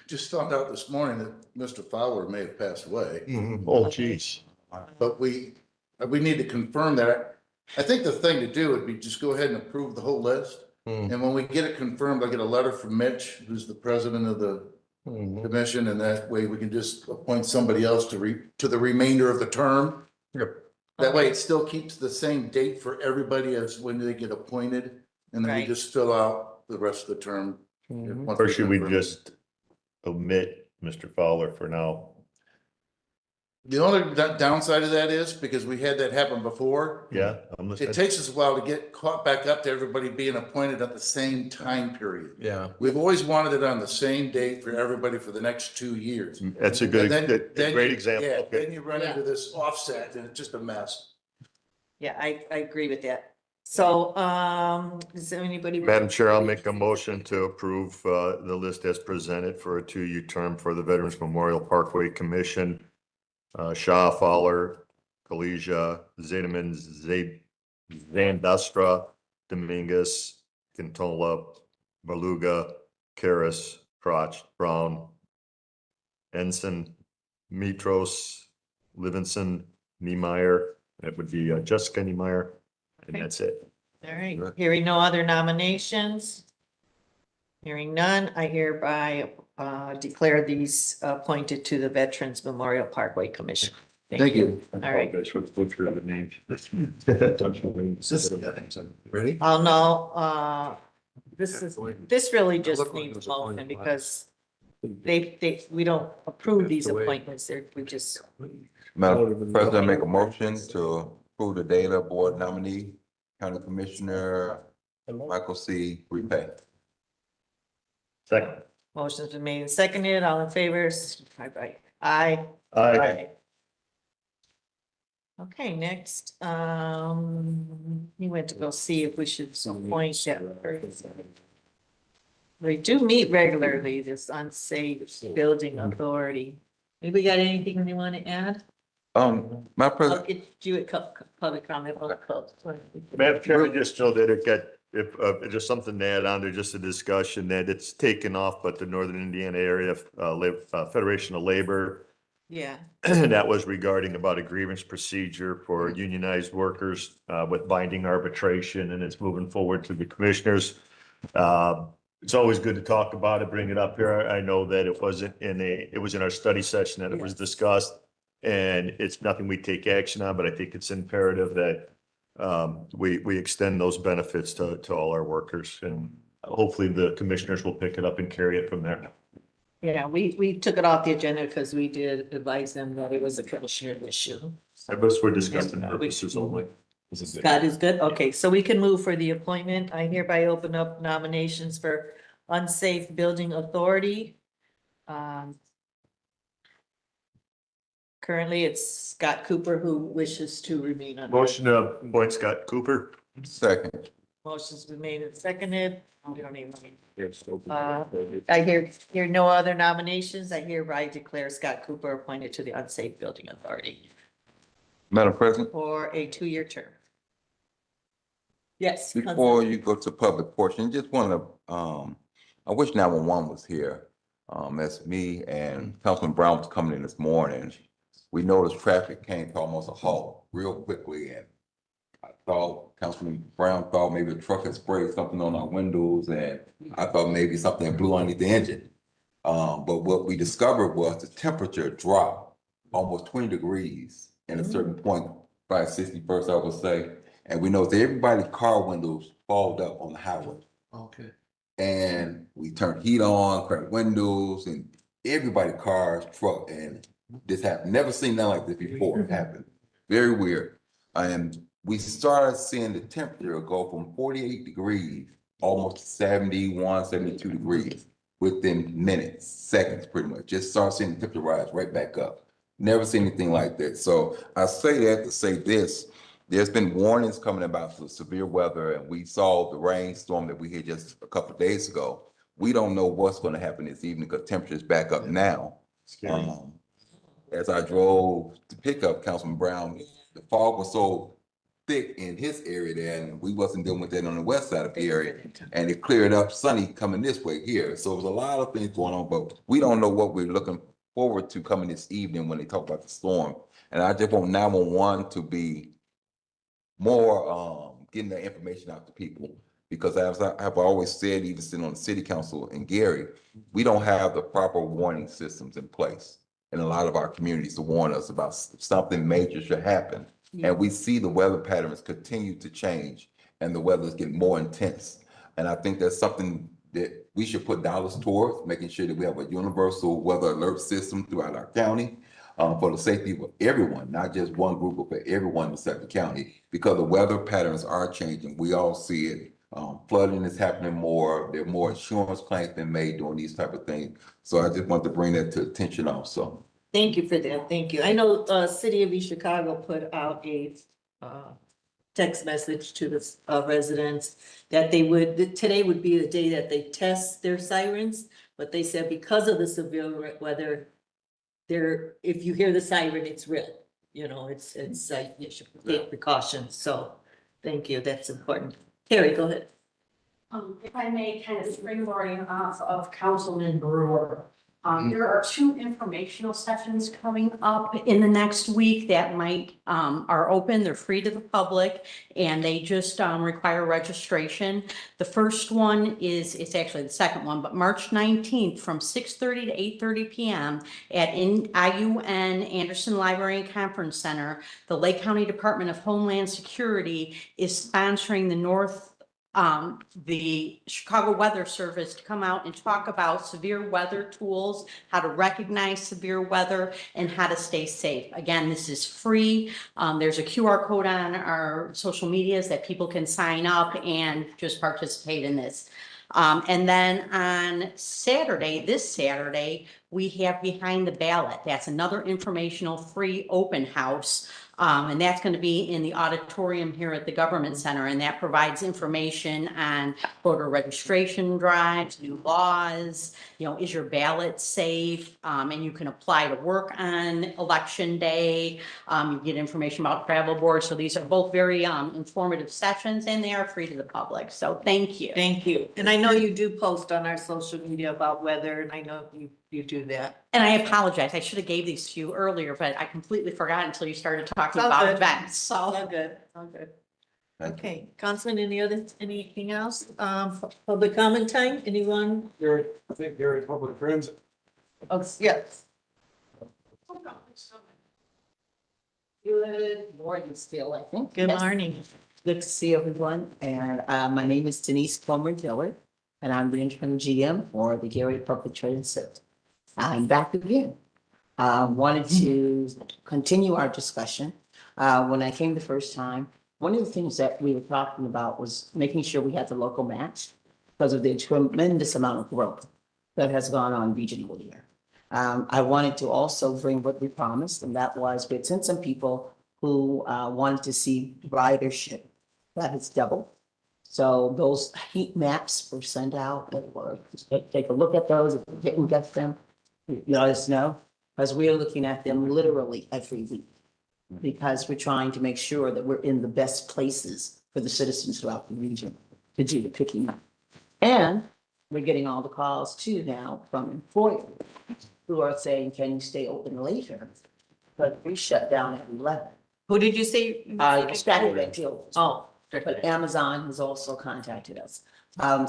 M: just found out this morning that Mr. Fowler may have passed away,
A: Oh, geez.
M: but we need to confirm that. I think the thing to do would be just go ahead and approve the whole list. And when we get it confirmed, I'll get a letter from Mitch, who's the president of the commission, and that way we can just appoint somebody else to the remainder of the term.
H: Yep.
M: That way it still keeps the same date for everybody as when they get appointed, and then we
B: Right.
M: just fill out the rest of the term. once
A: Or should we
M: confirm.
A: just omit Mr. Fowler for now?
M: The only downside of that is because we had that happen before.
A: Yeah, I'm
M: It
A: listening.
M: takes us a while to get caught back up to everybody being appointed at the same time period.
H: Yeah.
M: We've always wanted it on the same date for everybody for the next 2 years.
A: That's a good,
M: And then
A: great
M: you-
A: example.
M: Yeah,
A: Okay.
M: then you run into this offset and it's just a mess.
B: yeah, I agree with that. So, is there anybody?
A: Madam Chair, I'll make a motion to approve the list as presented for a 2-year term for the Veterans Memorial Parkway Commission. Shaw, Fowler, Kalesia, Zedeman, Zandastra, Dominguez, Quintola, Beluga, Karas, Crotch, Brown, Ensign, Mitros, Livingston, Niemeyer. That would be Jessica Niemeyer, and that's it.
B: All right, hearing no other nominations. Hearing none, I hereby declare these appointed to the Veterans Memorial Parkway Commission.
M: Thank you.
B: All right,
A: Butcher the name.
H: Ready?
B: I'll know, this really just needs a motion because we don't approve these appointments, we just,
E: Madam President, make a motion to approve the data board nominee, County Commissioner Michael C. Repay.
A: Second.
B: motion's been made and seconded, all in favor, signify by aye.
A: Aye.
B: Okay, next, we went to go see if we should appoint that person. We do meet regularly, this unsafe building authority. Anybody got anything you want to add?
E: Madam
B: I'll
E: President,
B: get you a public comment.
A: Madam Chairman, just know that it got, if, just something to add on to just a discussion that it's taken off, but the Northern Indiana Area, Federation of Labor,
B: Yeah,
A: that was regarding about a grievance procedure for unionized workers, with binding arbitration, and it's moving forward to the commissioners. It's always good to talk about it, bring it up here. I know that it wasn't it was in our study session that it was discussed. And it's nothing we take action on, but I think it's imperative that we extend those benefits to all our workers, and hopefully the commissioners will pick it up and carry it from there.
B: yeah, we took it off the agenda because we did advise them that it was a commissioner issue.
A: I guess for discussion purposes only.
B: That is good. Okay, so we can move for the appointment. I hereby open up nominations for unsafe building authority. Currently, it's Scott Cooper who wishes to remain on.
A: Motion to appoint Scott Cooper.
E: second.
B: Motion's been made and seconded. We don't even I hear no other nominations. I hereby declare Scott Cooper appointed to the Unsafe Building Authority
E: Madam President,
B: for a 2-year term. Yes.
E: before you go to public portion, just want to, I wish 911 was here. As me and Councilman Brown was coming in this morning, we noticed traffic came to almost a halt real quickly, and I thought Councilman Brown thought maybe a truck had sprayed something on our windows, and I thought maybe something blew underneath the engine. But what we discovered was the temperature dropped almost 20 degrees at a certain point by 61st, I would say. And we noticed everybody's car windows fogged up on the highway.
H: Okay.
E: And we turned heat on, cracked windows, and everybody's cars, truck, and this happened. Never seen nothing like this before. It happened. Very weird. And we started seeing the temperature go from 48 degrees almost to 71, 72 degrees within minutes, seconds, pretty much. Just started seeing the temperature rise right back up. Never seen anything like that. So I say that to say this. There's been warnings coming about the severe weather, and we saw the rainstorm that we had just a couple of days ago. We don't know what's going to happen this evening because temperature is back up now. As I drove to pick up Councilman Brown, the fog was so thick in his area there, and we wasn't dealing with that on the west side of the area. And it cleared up sunny coming this way here. So it was a lot of things going on, but we don't know what we're looking forward to coming this evening when they talk about the storm. And I just want 911 to be more getting that information out to people, because as I have always said, even sitting on the city council in Gary, we don't have the proper warning systems in place in a lot of our communities to warn us about something major should happen. And we see the weather patterns continue to change, and the weather is getting more intense. And I think that's something that we should put dollars towards, making sure that we have a universal weather alert system throughout our county. For the safety of everyone, not just one group, but for everyone in Suffolk County, because the weather patterns are changing. We all see it. Flooding is happening more. There are more insurance claims being made doing these type of things. So I just want to bring that to attention also.
B: Thank you for that. Thank you. I know City of East Chicago put out a text message to the residents that today would be the day that they test their sirens, but they said because of the severe weather, if you hear the siren, it's real. You know, it's you should take precautions. So thank you. That's important. Carrie, go ahead.
N: If I may kind of springboarding off of Councilman Brewer, there are 2 informational sessions coming up in the next week that are open. They're free to the public, and they just require registration. The first one it's actually the second one, but March 19th from 6:30 to 8:30 p.m. at IUN Anderson Library and Conference Center. The Lake County Department of Homeland Security is sponsoring the Chicago Weather Service to come out and talk about severe weather tools, how to recognize severe weather, and how to stay safe. Again, this is free. There's a QR code on our social medias that people can sign up and just participate in this. And then on this Saturday, we have Behind the Ballot. That's another informational free open house. And that's going to be in the auditorium here at the Government Center, and that provides information on voter registration drives, new laws, is your ballot safe? And you can apply to work on election day. You get information about travel boards. So these are both very informative sessions, and they are free to the public. So thank you.
B: Thank you. And I know you do post on our social media about weather, and I know you do that.
N: And I apologize. I should have gave these to you earlier, but I completely forgot until you started talking
B: It's all
N: about
B: good.
N: events.
B: It's
N: So
B: all good. It's all good.
E: Thank you.
B: Okay, Councilman, anything else? Public comment time? Anyone?
I: I think you're in public friends.
B: Oh, yes.
O: Good morning still, I think.
B: Good
O: Yes.
B: morning.
O: Good to see everyone. And my name is Denise Comer Dillard, and I'm the interim GM for the Gary Public Transit. I'm back again. Wanted to continue our discussion. When I came the first time, one of the things that we were talking about was making sure we had the local match because of the tremendous amount of growth that has gone on regionally here. I wanted to also bring what we promised, and that was we had sent some people who wanted to see ridership. That has doubled. So those heat maps were sent out, or take a look at those. If you didn't get them, let us know, because we are looking at them literally every week. Because we're trying to make sure that we're in the best places for the citizens throughout the region to do the picking up. And we're getting all the calls too now from employers who are saying, can you stay open later? But we shut down at 11.
B: Who did you say?
O: Speculative.
B: Oh.
O: But Amazon has also contacted us.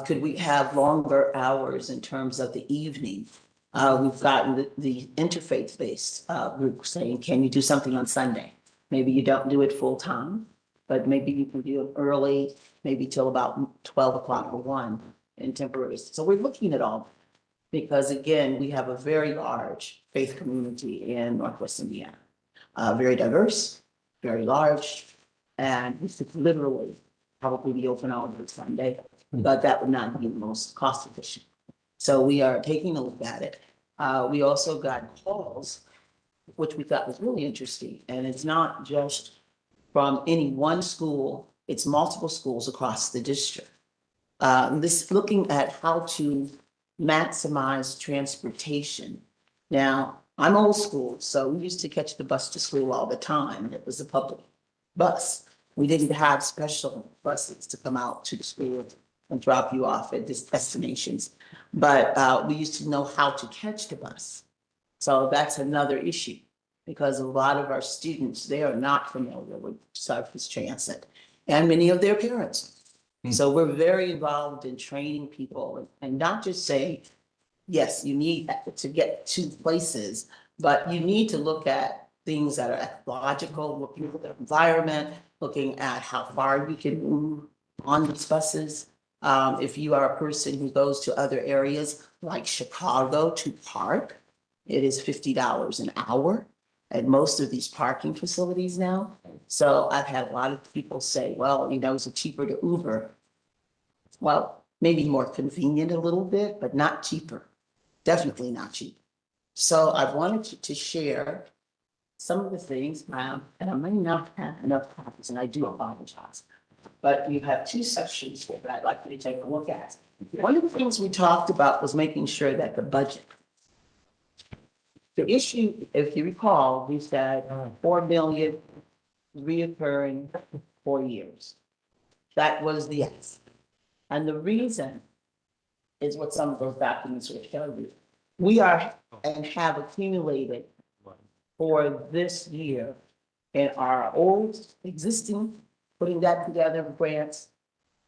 O: Could we have longer hours in terms of the evening? We've gotten the interfaith-based group saying, can you do something on Sunday? Maybe you don't do it full time, but maybe you can do it early, maybe till about 12 o'clock or 1 in temporary. So we're looking at all, because again, we have a very large faith community in Northwest Indiana. Very diverse, very large, and we could literally probably be open all day Sunday, but that would not be the most cost efficient. So we are taking a look at it. We also got calls, which we thought was really interesting, and it's not just from any one school, it's multiple schools across the district. This looking at how to maximize transportation. Now, I'm old school, so we used to catch the bus to school all the time. It was a public bus. We didn't have special buses to come out to the school and drop you off at destinations. But we used to know how to catch the bus. So that's another issue, because a lot of our students, they are not familiar with surface transit, and many of their parents. So we're very involved in training people and not just say, yes, you need to get to places, but you need to look at things that are ecological, looking at the environment, looking at how far you can move on these buses. If you are a person who goes to other areas like Chicago to park, it is $50 an hour at most of these parking facilities now. So I've had a lot of people say, well, is it cheaper to Uber? Well, maybe more convenient a little bit, but not cheaper. Definitely not cheap. So I wanted to share some of the things, and I may not have enough copies, and I do apologize. But you have 2 sections here that I'd like you to take a look at. One of the things we talked about was making sure that the budget. The issue, if you recall, we said 4 million reoccurring 4 years. That was the yes. And the reason is what some of those documents will show you. We are and have accumulated for this year in our old existing, putting that together, grants,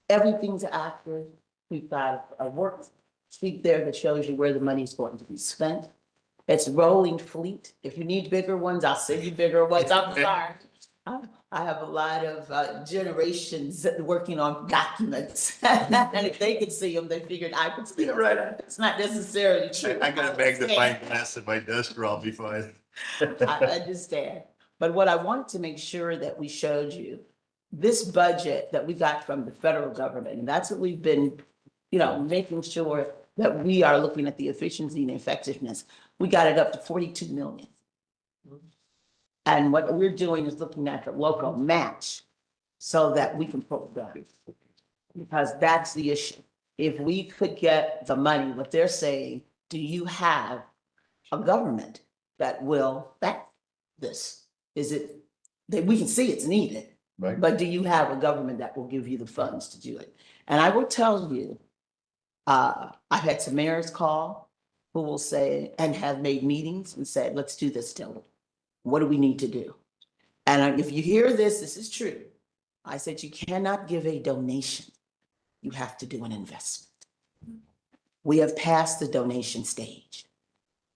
O: everything's active. We've got a worksheet there that shows you where the money is going to be spent. It's rolling fleet. If you need bigger ones, I'll send you bigger ones. I'm sorry. I have a lot of generations working on documents. And if they could see them, they figured I could see them. Right. It's not necessarily true.
A: I got a magnifying glass in my desk, or I'll be fine.
O: I understand. But what I wanted to make sure that we showed you, this budget that we got from the federal government, and that's what we've been, making sure that we are looking at the efficiency and effectiveness. We got it up to 42 million. And what we're doing is looking at the local match so that we can pull it down. Because that's the issue. If we could get the money, what they're saying, do you have a government that will back this? Is it, that we can see it's needed,
A: Right.
O: but do you have a government that will give you the funds to do it? And I will tell you, I've had some mayors call who will say, and have made meetings and said, let's do this, Dylan. What do we need to do? And if you hear this, this is true. I said, you cannot give a donation. You have to do an investment. We have passed the donation stage.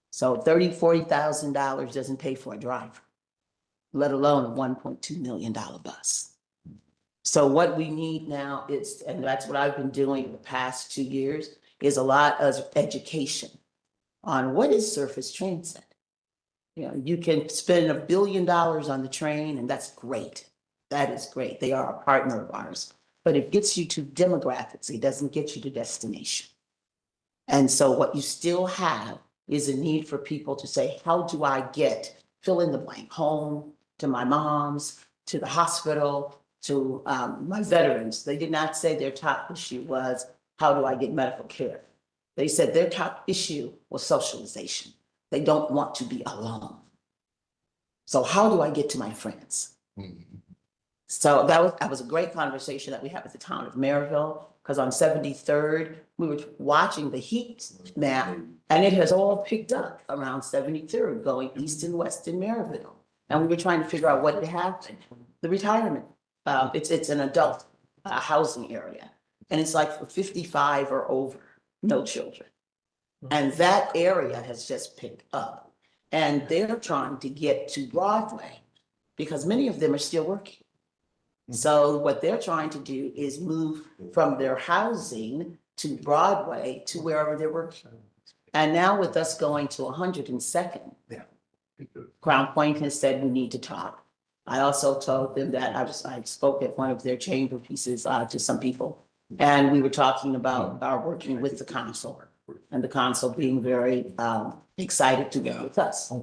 O: So $30,000-$40,000 doesn't pay for a driver, let alone a $1.2 million bus. So what we need now is, and that's what I've been doing the past 2 years, is a lot of education on what is surface transit. You know, you can spend $1 billion on the train, and that's great. That is great. They are a partner of ours, but it gets you to demographics. It doesn't get you to destination. And so what you still have is a need for people to say, how do I get, fill in the blank, home, to my mom's, to the hospital, to my veterans. They did not say their top issue was, how do I get medical care? They said their top issue was socialization. They don't want to be alone. So how do I get to my friends? So that was a great conversation that we had with the town of Maryville, because on 73rd, we were watching the heat map, and it has all picked up around 73rd, going east and west in Maryville. And we were trying to figure out what had happened. The retirement, it's an adult housing area, and it's like for 55 or over, no children. And that area has just picked up, and they're trying to get to Broadway because many of them are still working. So what they're trying to do is move from their housing to Broadway to wherever they're working. And now with us going to 102nd, Crown Point has said we need to talk. I also told them that I spoke at one of their chamber pieces to some people, and we were talking about our working with the council, and the council being very excited to work with us.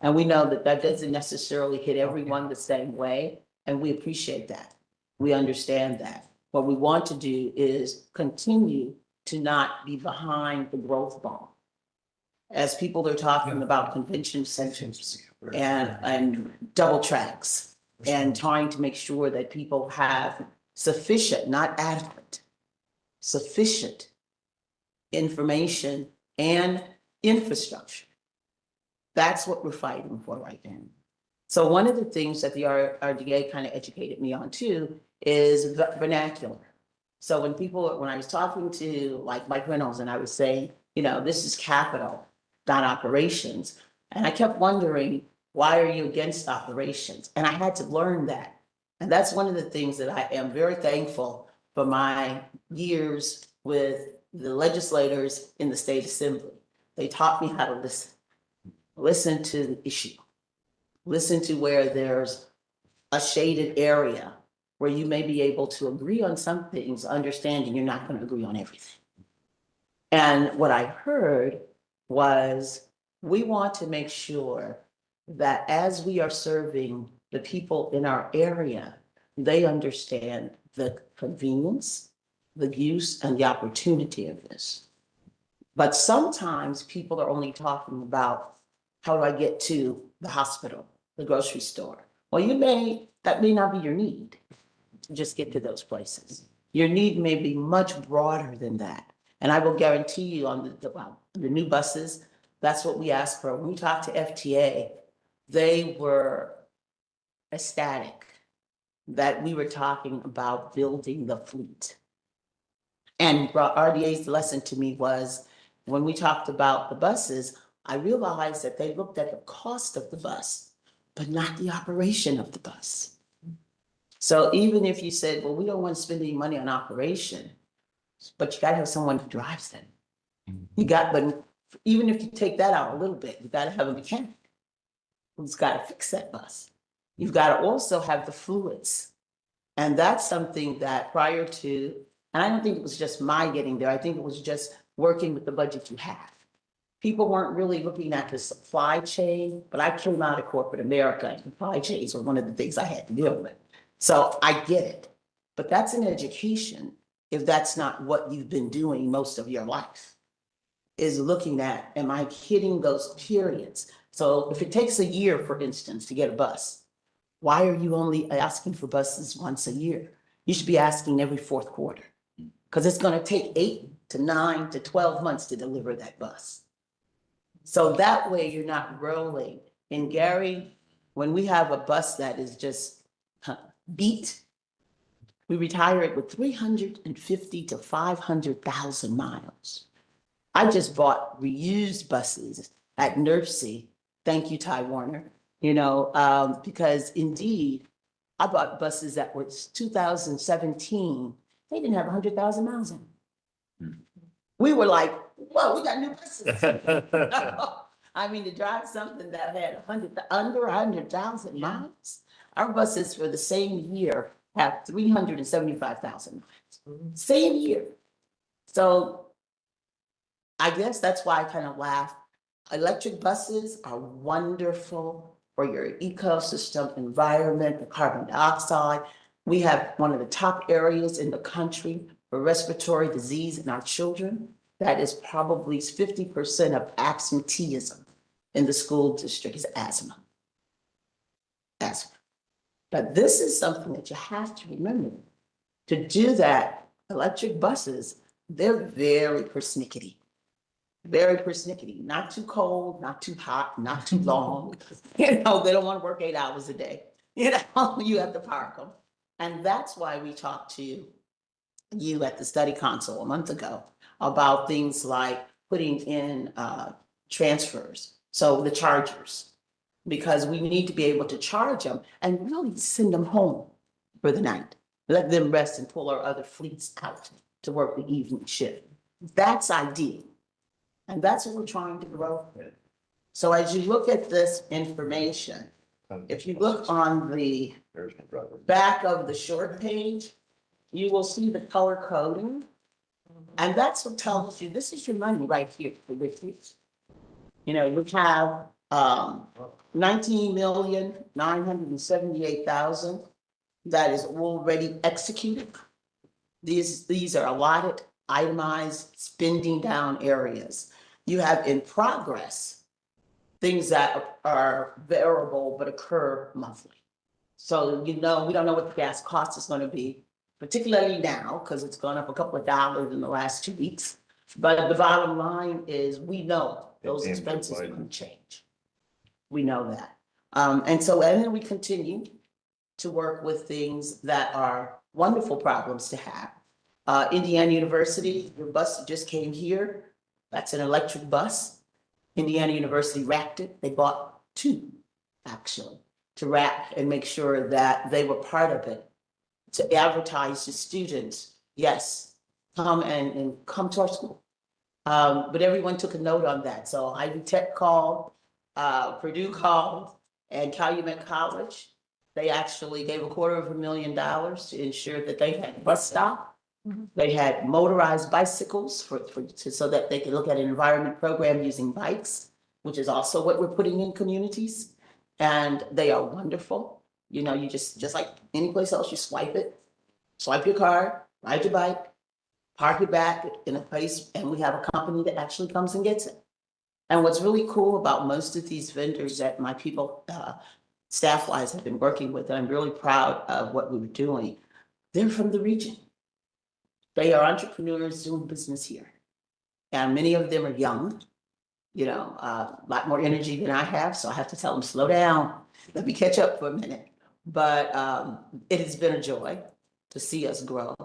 O: And we know that that doesn't necessarily hit everyone the same way, and we appreciate that. We understand that. What we want to do is continue to not be behind the growth ball. As people are talking about convention centers and double tracks, and trying to make sure that people have sufficient, not adequate, sufficient information and infrastructure. That's what we're fighting for right now. So one of the things that the RDA kind of educated me on too is vernacular. So when I was talking to like Mike Reynolds, and I was saying, you know, this is capital, not operations. And I kept wondering, why are you against operations? And I had to learn that. And that's one of the things that I am very thankful for my years with the legislators in the state assembly. They taught me how to listen. Listen to the issue. Listen to where there's a shaded area where you may be able to agree on some things, understanding you're not going to agree on everything. And what I heard was, we want to make sure that as we are serving the people in our area, they understand the convenience, the use, and the opportunity of this. But sometimes people are only talking about, how do I get to the hospital, the grocery store? Well, that may not be your need to just get to those places. Your need may be much broader than that. And I will guarantee you on the new buses, that's what we asked for. When we talked to FTA, they were ecstatic that we were talking about building the fleet. And RDA's lesson to me was, when we talked about the buses, I realized that they looked at the cost of the bus, but not the operation of the bus. So even if you said, well, we don't want to spend any money on operation, but you got to have someone who drives them. But even if you take that out a little bit, you got to have a mechanic who's got to fix that bus. You've got to also have the fluids. And that's something that prior to, and I don't think it was just my getting there, I think it was just working with the budget you have. people weren't really looking at the supply chain, but I came out of corporate America and supply chains were one of the things I had to deal with. So I get it, but that's an education if that's not what you've been doing most of your life, is looking at, am I hitting those periods? So if it takes a year, for instance, to get a bus, why are you only asking for buses once a year? You should be asking every fourth quarter, because it's going to take 8 to 9 to 12 months to deliver that bus. So that way you're not rolling. And Gary, when we have a bus that is just beat, we retire it with 350 to 500,000 miles. I just bought reused buses at NERC. Thank you, Ty Warner. Because indeed, I bought buses that were 2017. They didn't have 100,000 miles in them. We were like, whoa, we got new buses. I mean, to drive something that had under 100,000 miles, our buses for the same year have 375,000 miles. Same year. So I guess that's why I kind of laugh. Electric buses are wonderful for your ecosystem, environment, the carbon dioxide. We have one of the top areas in the country for respiratory disease in our children. That is probably 50% of absenteeism in the school district is asthma. Asthma. But this is something that you have to remember. To do that, electric buses, they're very persnickety. Very persnickety, not too cold, not too hot, not too long. They don't want to work 8 hours a day. You have to park them. And that's why we talked to you at the study council a month ago about things like putting in transfers. So the chargers, because we need to be able to charge them and really send them home for the night. Let them rest and pull our other fleets out to work the evening shift. That's ideal. And that's what we're trying to grow. So as you look at this information, if you look on the back of the short page, you will see the color coding. And that's what tells you, this is your money right here for this year. We have 19,978,000 that is already executed. These are allotted, itemized, spending down areas. You have in progress things that are variable but occur monthly. So, we don't know what the gas cost is going to be, particularly now, because it's gone up a couple of dollars in the last 2 weeks. But the bottom line is we know those expenses are going to change. We know that. And then we continue to work with things that are wonderful problems to have. Indiana University, your bus just came here. That's an electric bus. Indiana University wrapped it. They bought 2, actually, to wrap and make sure that they were part of it, to advertise to students, yes, come and come to our school. But everyone took a note on that. So Ivy Tech called, Purdue called, and Calumet College. They actually gave $250,000 to ensure that they had a bus stop. They had motorized bicycles so that they could look at an environment program using bikes, which is also what we're putting in communities. And they are wonderful. You just like any place else, you swipe your card, ride your bike, park it back in a place, and we have a company that actually comes and gets it. And what's really cool about most of these vendors that my people, staff-wise, have been working with, and I'm really proud of what we were doing, they're from the region. They are entrepreneurs doing business here. And many of them are young, a lot more energy than I have. So I have to tell them, slow down, let me catch up for a minute. But it has been a joy to see us grow.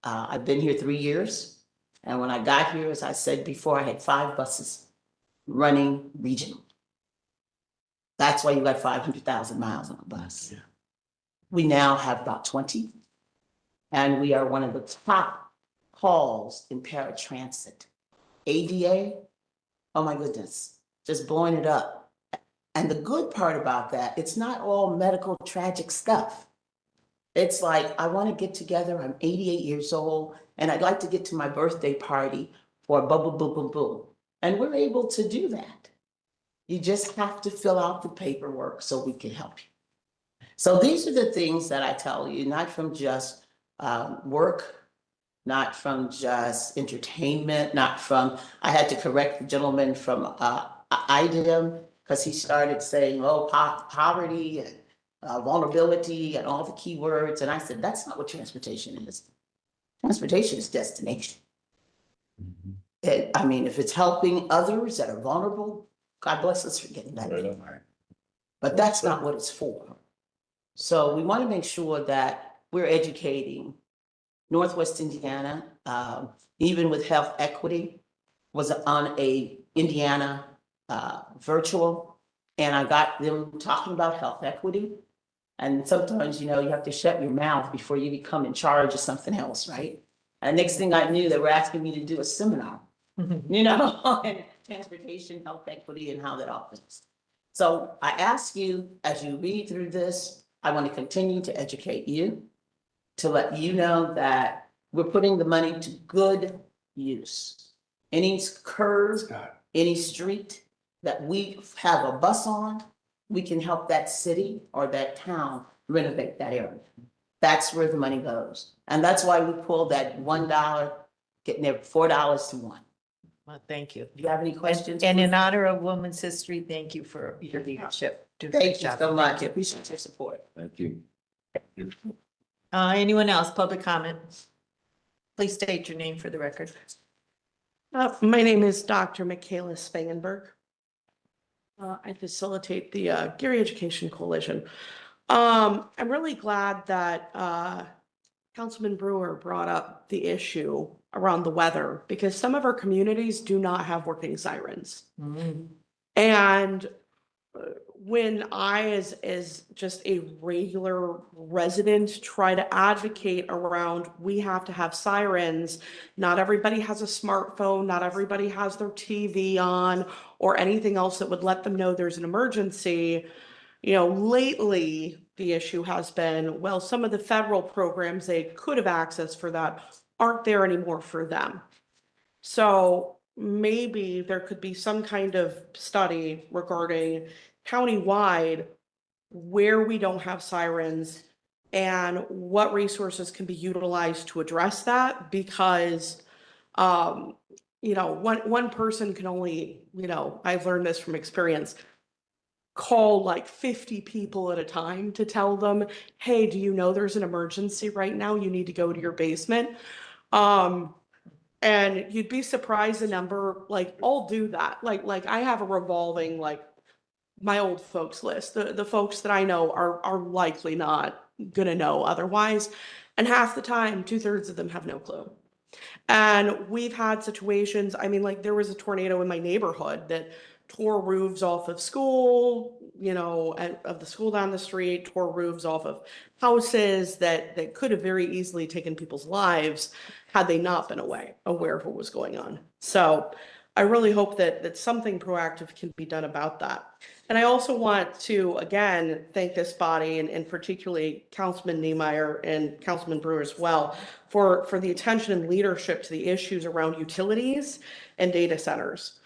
O: I've been here 3 years. And when I got here, as I said before, I had 5 buses running regional. That's why you got 500,000 miles on a bus. Yeah. We now have about 20. And we are one of the top calls in paratransit. ADA, oh my goodness, just blowing it up. And the good part about that, it's not all medical tragic stuff. It's like, I want to get together, I'm 88 years old, and I'd like to get to my birthday party for boom, boom, boom, boom, boom. And we're able to do that. You just have to fill out the paperwork so we can help you. So these are the things that I tell you, not from just work, not from just entertainment, not from, I had to correct the gentleman from item because he started saying, oh, poverty and vulnerability and all the key words. And I said, that's not what transportation is. Transportation is destination. I mean, if it's helping others that are vulnerable, God bless us for getting that. But that's not what it's for. So we want to make sure that we're educating Northwest Indiana, even with health equity, was on a Indiana virtual, and I got them talking about health equity. And sometimes, you know, you have to shut your mouth before you become in charge of something else, right? And next thing I knew, they were asking me to do a seminar, you know, on transportation, health equity, and how that all fits. So I ask you, as you read through this, I want to continue to educate you, to let you know that we're putting the money to good use. Any curve, any street that we have a bus on, we can help that city or that town renovate that area. That's where the money goes. And that's why we pull that $1, getting there $4 to 1.
B: Well, thank you.
O: Do you have any questions?
B: And in honor of Women's History, thank you for your leadership.
O: Thank you so much. I appreciate your support.
E: Thank you.
B: Anyone else, public comment? Please state your name for the record.
C: My name is Dr. Michaela Spangenberg. I facilitate the Gary Education Coalition. I'm really glad that Councilman Brewer brought up the issue around the weather, because some of our communities do not have working sirens. And when I, as just a regular resident, try to advocate around, we have to have sirens. Not everybody has a smartphone, not everybody has their TV on or anything else that would let them know there's an emergency. You know, lately, the issue has been, well, some of the federal programs they could have access for that aren't there anymore for them. So maybe there could be some kind of study regarding countywide where we don't have sirens and what resources can be utilized to address that, because you know, one person can only, you know, I've learned this from experience, call like 50 people at a time to tell them, hey, do you know there's an emergency right now? You need to go to your basement. And you'd be surprised the number, like, I'll do that. Like I have a revolving, like, my old folks list. The folks that I know are likely not gonna know otherwise. And half the time, 2/3 of them have no clue. And we've had situations, I mean, like there was a tornado in my neighborhood that tore roofs off of school, you know, of the school down the street, tore roofs off of houses that could have very easily taken people's lives had they not been aware of what was going on. So I really hope that something proactive can be done about that. And I also want to, again, thank this body and particularly Councilman Niemeyer and Councilman Brewer as well for the attention and leadership to the issues around utilities and data centers.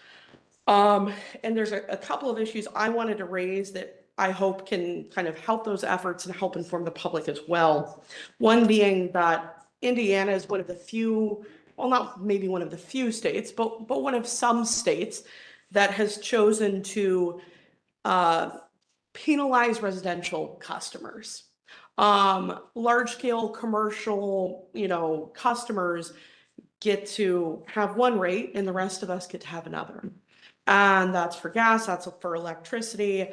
C: And there's a couple of issues I wanted to raise that I hope can kind of help those efforts and help inform the public as well. One being that Indiana is one of the few, well, not maybe one of the few states, but one of some states that has chosen to penalize residential customers. Large scale commercial, you know, customers get to have one rate and the rest of us get to have another. And that's for gas, that's for electricity.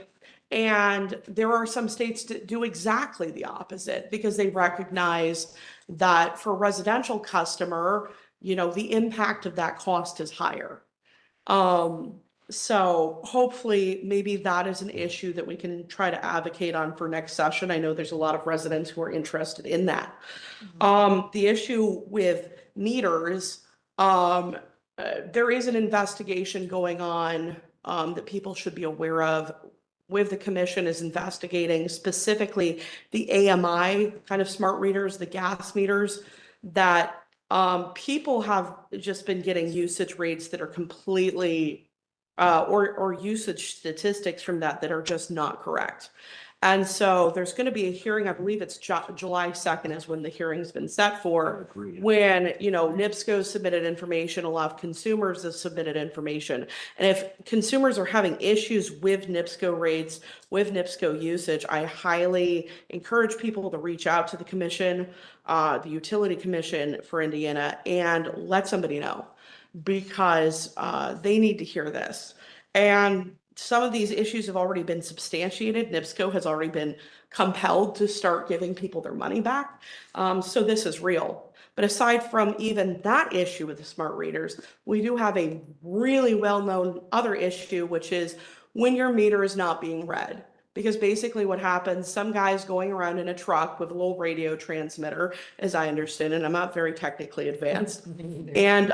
C: And there are some states that do exactly the opposite because they recognize that for a residential customer, you know, the impact of that cost is higher. So hopefully maybe that is an issue that we can try to advocate on for next session. I know there's a lot of residents who are interested in that. The issue with meters, there is an investigation going on that people should be aware of. With the commission is investigating specifically the AMI kind of smart readers, the gas meters that people have just been getting usage rates that are completely, or usage statistics from that are just not correct. And so there's going to be a hearing, I believe it's July 2nd is when the hearing's been set for, when, NIPSCO submitted information, a lot of consumers have submitted information. And if consumers are having issues with NIPSCO rates, with NIPSCO usage, I highly encourage people to reach out to the commission, the Utility Commission for Indiana, and let somebody know, because they need to hear this. And some of these issues have already been substantiated. NIPSCO has already been compelled to start giving people their money back. So this is real. But aside from even that issue with the smart readers, we do have a really well-known other issue, which is when your meter is not being read. Because basically what happens, some guy's going around in a truck with a little radio transmitter, as I understand, and I'm not very technically advanced. And,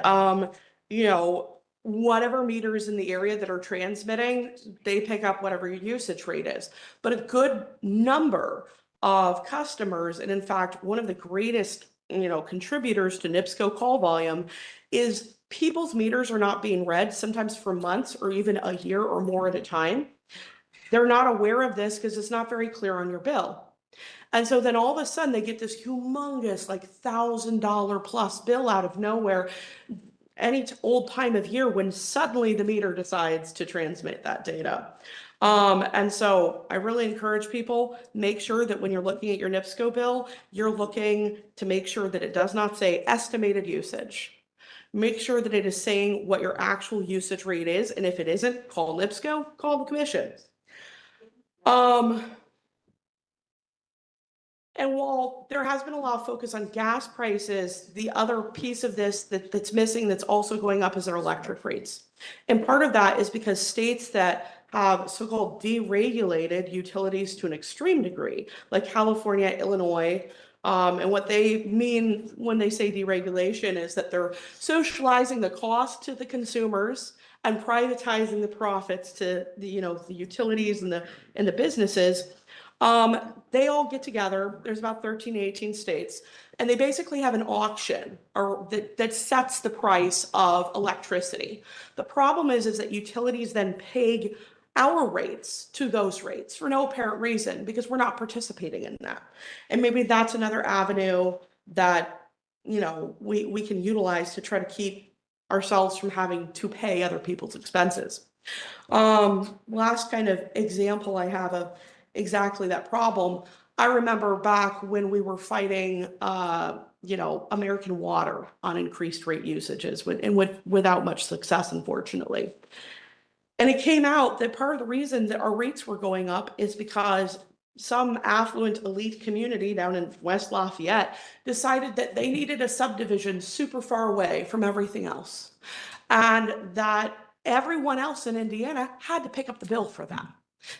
C: whatever meters in the area that are transmitting, they pick up whatever your usage rate is. But a good number of customers, and in fact, one of the greatest, contributors to NIPSCO call volume is people's meters are not being read, sometimes for months or even a year or more at a time. They're not aware of this because it's not very clear on your bill. And so then all of a sudden they get this humongous, like $1,000 plus bill out of nowhere, any old time of year when suddenly the meter decides to transmit that data. And so I really encourage people, make sure that when you're looking at your NIPSCO bill, you're looking to make sure that it does not say estimated usage. Make sure that it is saying what your actual usage rate is. And if it isn't, call NIPSCO, call the commission. And while there has been a lot of focus on gas prices, the other piece of this that's missing, that's also going up, is our electric rates. And part of that is because states that have so-called deregulated utilities to an extreme degree, like California, Illinois, and what they mean when they say deregulation is that they're socializing the cost to the consumers and privatizing the profits to the, the utilities and the businesses. They all get together. There's about 13, 18 states, and they basically have an auction that sets the price of electricity. The problem is that utilities then peg our rates to those rates for no apparent reason, because we're not participating in that. And maybe that's another avenue that, we can utilize to try to keep ourselves from having to pay other people's expenses. Last kind of example I have of exactly that problem. I remember back when we were fighting, American Water on increased rate usages, and without much success, unfortunately. And it came out that part of the reason that our rates were going up is because some affluent elite community down in West Lafayette decided that they needed a subdivision super far away from everything else, and that everyone else in Indiana had to pick up the bill for that.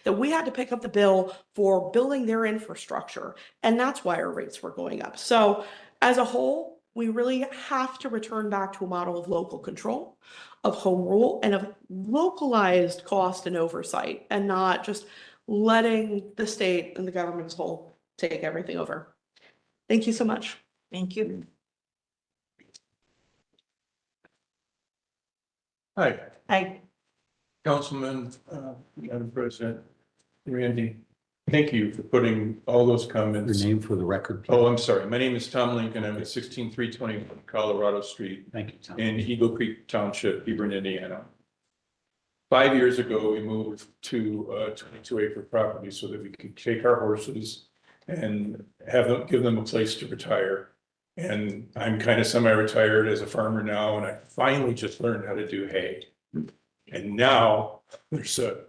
C: That we had to pick up the bill for building their infrastructure. And that's why our rates were going up. So as a whole, we really have to return back to a model of local control, of home rule, and of localized cost and oversight, and not just letting the state and the government as a whole take everything over. Thank you so much.
B: Thank you.
J: Hi,
B: Hi.
J: Councilman, Madam President, Randy, thank you for putting all those comments.
F: Your name for the record, please.
J: Oh, I'm sorry. My name is Tom Lincoln. I'm at 16321 Colorado Street
F: Thank you, Tom.
J: in Eagle Creek Township, Hebron, Indiana. 5 years ago, we moved to a 22-acre property so that we could take our horses and give them a place to retire. And I'm kind of semi-retired as a farmer now, and I finally just learned how to do hay. And now there's a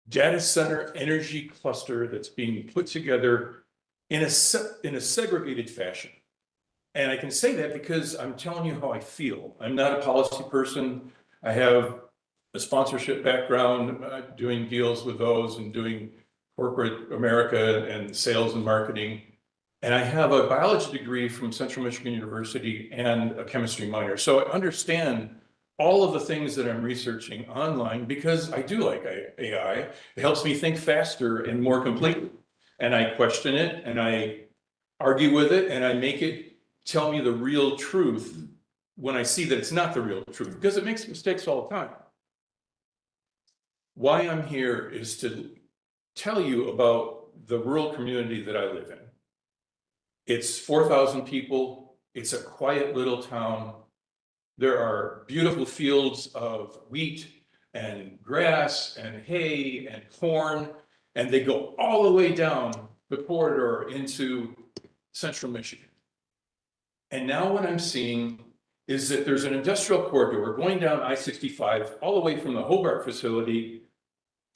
J: data center energy cluster that's being put together in a segregated fashion. And I can say that because I'm telling you how I feel. I'm not a policy person. I have a sponsorship background, doing deals with those and doing corporate America and sales and marketing. And I have a biology degree from Central Michigan University and a chemistry minor. So I understand all of the things that I'm researching online because I do like AI. It helps me think faster and more completely. And I question it and I argue with it and I make it tell me the real truth when I see that it's not the real truth, because it makes mistakes all the time. Why I'm here is to tell you about the rural community that I live in. It's 4,000 people. It's a quiet little town. There are beautiful fields of wheat and grass and hay and corn, and they go all the way down the corridor into central Michigan. And now what I'm seeing is that there's an industrial corridor going down I-65 all the way from the Hobart facility,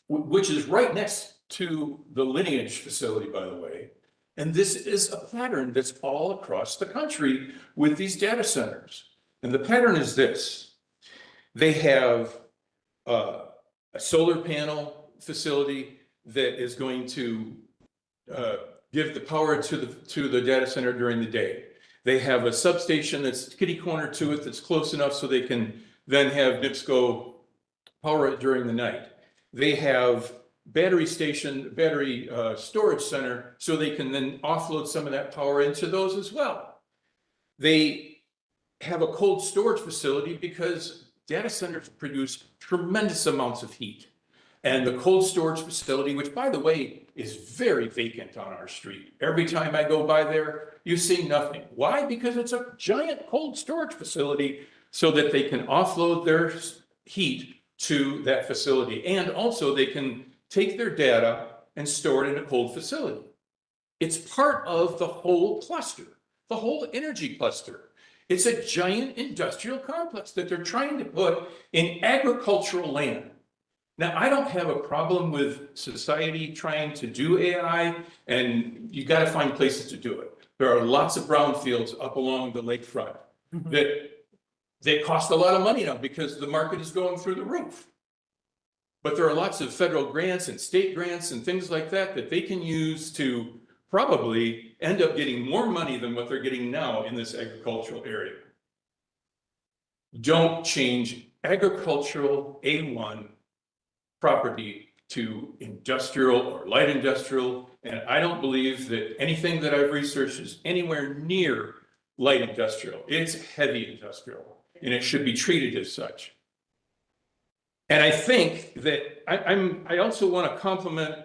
J: which is right next to the Lineage facility, by the way. And this is a pattern that's all across the country with these data centers. And the pattern is this. They have a solar panel facility that is going to give the power to the data center during the day. They have a substation that's kitty corner to it that's close enough so they can then have NIPSCO power it during the night. They have battery storage center so they can then offload some of that power into those as well. They have a cold storage facility because data centers produce tremendous amounts of heat. And the cold storage facility, which by the way, is very vacant on our street. Every time I go by there, you see nothing. Why? Because it's a giant cold storage facility so that they can offload their heat to that facility. And also they can take their data and store it in a cold facility. It's part of the whole cluster, the whole energy cluster. It's a giant industrial complex that they're trying to put in agricultural land. Now, I don't have a problem with society trying to do AI, and you got to find places to do it. There are lots of brownfields up along the lakefront that cost a lot of money now because the market is going through the roof. But there are lots of federal grants and state grants and things like that that they can use to probably end up getting more money than what they're getting now in this agricultural area. Don't change agricultural A1 property to industrial or light industrial. And I don't believe that anything that I've researched is anywhere near light industrial. It's heavy industrial, and it should be treated as such. And I think that I also want to compliment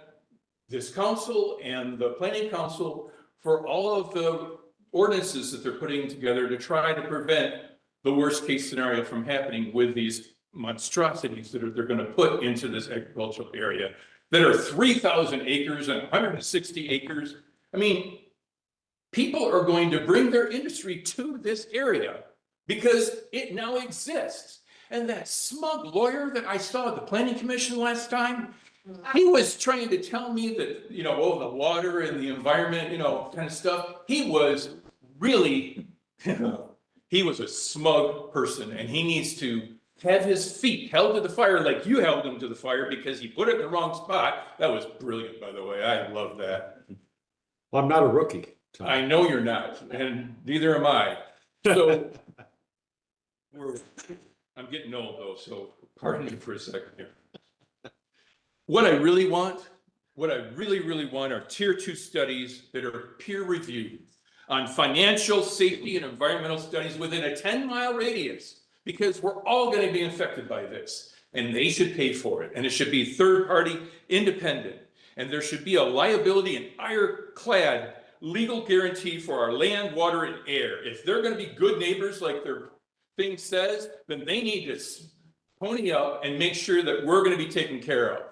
J: this council and the planning council for all of the ordinances that they're putting together to try to prevent the worst case scenario from happening with these monstrosities that they're going to put into this agricultural area that are 3,000 acres and 160 acres. I mean, people are going to bring their industry to this area because it now exists. And that smug lawyer that I saw at the planning commission last time, he was trying to tell me that, you know, oh, the water and the environment, you know, kind of stuff. He was really, he was a smug person, and he needs to have his feet held to the fire like you held him to the fire because he put it in the wrong spot. That was brilliant, by the way. I love that.
F: Well, I'm not a rookie.
J: I know you're not, and neither am I. So I'm getting old though, so pardon me for a second here. What I really want are tier 2 studies that are peer reviewed on financial, safety, and environmental studies within a 10-mile radius, because we're all going to be infected by this, and they should pay for it. And it should be third-party independent. And there should be a liability and ironclad legal guarantee for our land, water, and air. If they're going to be good neighbors like their thing says, then they need to pony up and make sure that we're going to be taken care of.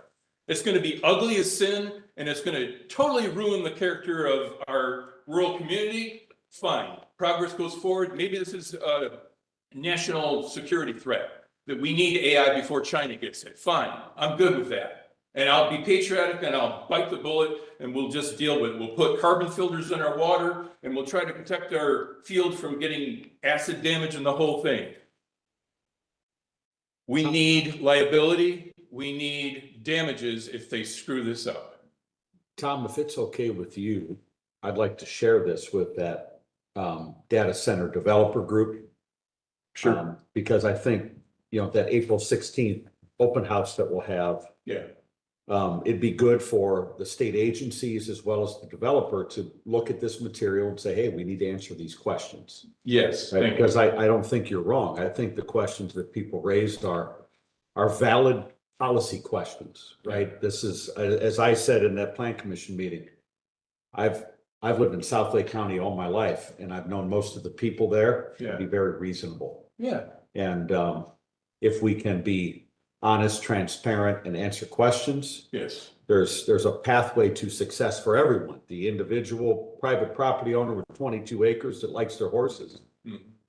J: It's going to be ugly as sin, and it's going to totally ruin the character of our rural community. Fine. Progress goes forward. Maybe this is a national security threat, that we need AI before China gets it. Fine. I'm good with that. And I'll be patriotic and I'll bite the bullet and we'll just deal with it. We'll put carbon filters in our water and we'll try to protect our field from getting acid damage and the whole thing. We need liability. We need damages if they screw this up.
F: Tom, if it's okay with you, I'd like to share this with that data center developer group. Because I think, you know, that April 16th open house that we'll have.
J: Yeah.
F: It'd be good for the state agencies as well as the developer to look at this material and say, hey, we need to answer these questions.
J: Yes,
F: Right?
J: thank you.
F: Because I don't think you're wrong. I think the questions that people raised are valid policy questions, right? This is, as I said in that plan commission meeting, I've lived in South Lake County all my life, and I've known most of the people there to be very reasonable.
J: Yeah.
F: And if we can be honest, transparent, and answer questions,
J: Yes.
F: there's a pathway to success for everyone. The individual private property owner with 22 acres that likes their horses,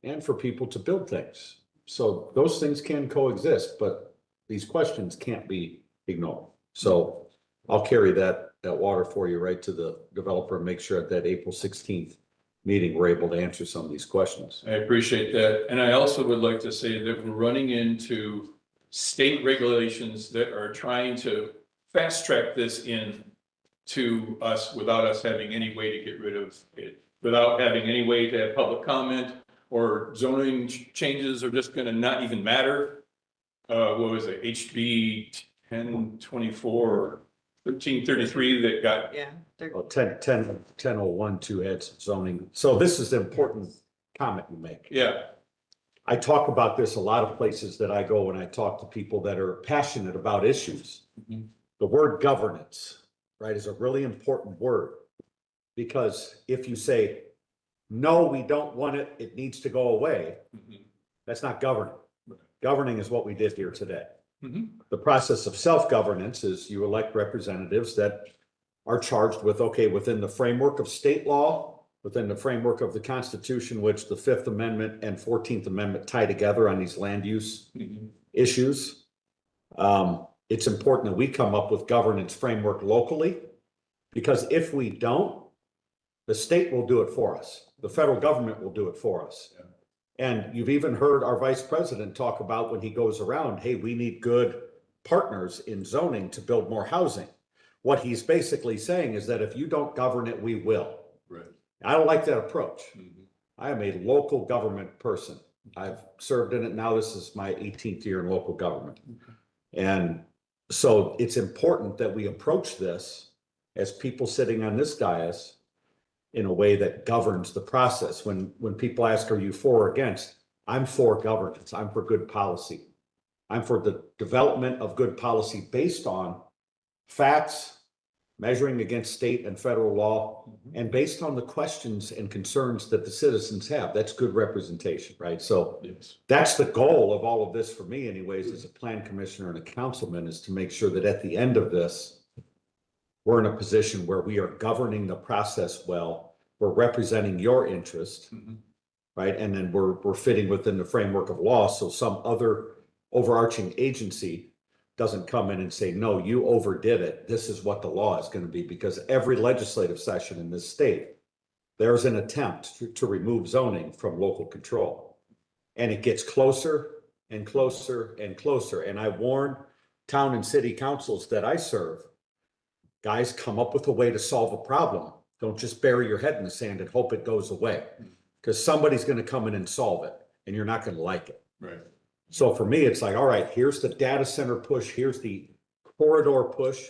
F: and for people to build things. So those things can coexist, but these questions can't be ignored. So I'll carry that water for you right to the developer and make sure at that April 16th meeting, we're able to answer some of these questions.
J: I appreciate that. And I also would like to say that we're running into state regulations that are trying to fast track this in to us without us having any way to get rid of it, without having any way to have public comment, or zoning changes are just gonna not even matter. What was it, HB 1024, 1333 that got.
B: Yeah.
F: Oh, 1001 to add some zoning. So this is an important comment you make.
J: Yeah.
F: I talk about this a lot of places that I go when I talk to people that are passionate about issues. The word governance, right, is a really important word, because if you say, no, we don't want it, it needs to go away, that's not governing. Governing is what we did here today. The process of self-governance is you elect representatives that are charged with, okay, within the framework of state law, within the framework of the Constitution, which the Fifth Amendment and 14th Amendment tie together on these land use issues. It's important that we come up with governance framework locally, because if we don't, the state will do it for us. The federal government will do it for us. And you've even heard our vice president talk about when he goes around, hey, we need good partners in zoning to build more housing. What he's basically saying is that if you don't govern it, we will.
J: Right.
F: I don't like that approach. I am a local government person. I've served in it now. This is my 18th year in local government. And so it's important that we approach this as people sitting on this dais in a way that governs the process. When people ask, are you for or against? I'm for governance. I'm for good policy. I'm for the development of good policy based on facts, measuring against state and federal law, and based on the questions and concerns that the citizens have. That's good representation, right? So that's the goal of all of this for me anyways, as a plan commissioner and a councilman, is to make sure that at the end of this, we're in a position where we are governing the process well, we're representing your interest, right? And then we're fitting within the framework of law, so some other overarching agency doesn't come in and say, no, you overdid it. This is what the law is going to be, because every legislative session in this state, there's an attempt to remove zoning from local control. And it gets closer and closer and closer. And I warn town and city councils that I serve, guys, come up with a way to solve a problem. Don't just bury your head in the sand and hope it goes away, because somebody's going to come in and solve it and you're not going to like it.
J: Right.
F: So for me, it's like, all right, here's the data center push. Here's the corridor push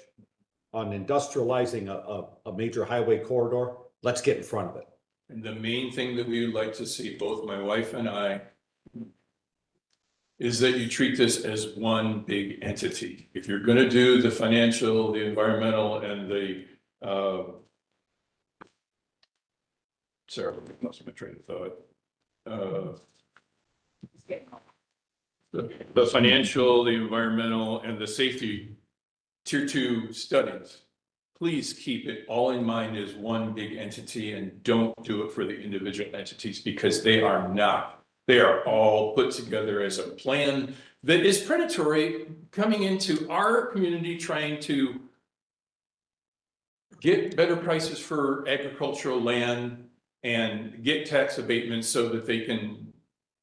F: on industrializing a major highway corridor. Let's get in front of it.
J: And the main thing that we would like to see, both my wife and I, is that you treat this as one big entity. If you're going to do the financial, the environmental, and the sorry, I lost my train of thought. The financial, the environmental, and the safety tier 2 studies, please keep it all in mind as one big entity and don't do it for the individual entities, because they are not. They are all put together as a plan that is predatory, coming into our community, trying to get better prices for agricultural land and get tax abatements so that they can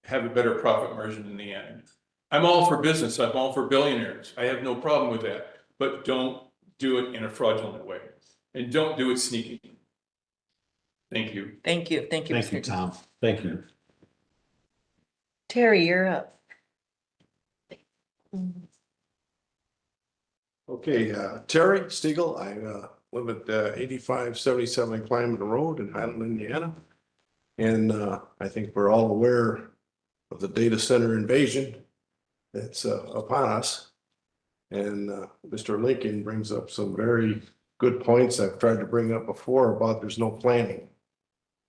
J: have a better profit margin in the end. I'm all for business. I'm all for billionaires. I have no problem with that, but don't do it in a fraudulent way, and don't do it sneaky. Thank you.
B: Thank you. Thank you.
F: Thank you, Tom. Thank you.
B: Terry, you're up.
P: Okay, Terry Stiegel, I live at 8577 Clyman Road in Highland, Indiana. And I think we're all aware of the data center invasion that's upon us. And Mr. Lincoln brings up some very good points I've tried to bring up before about there's no planning.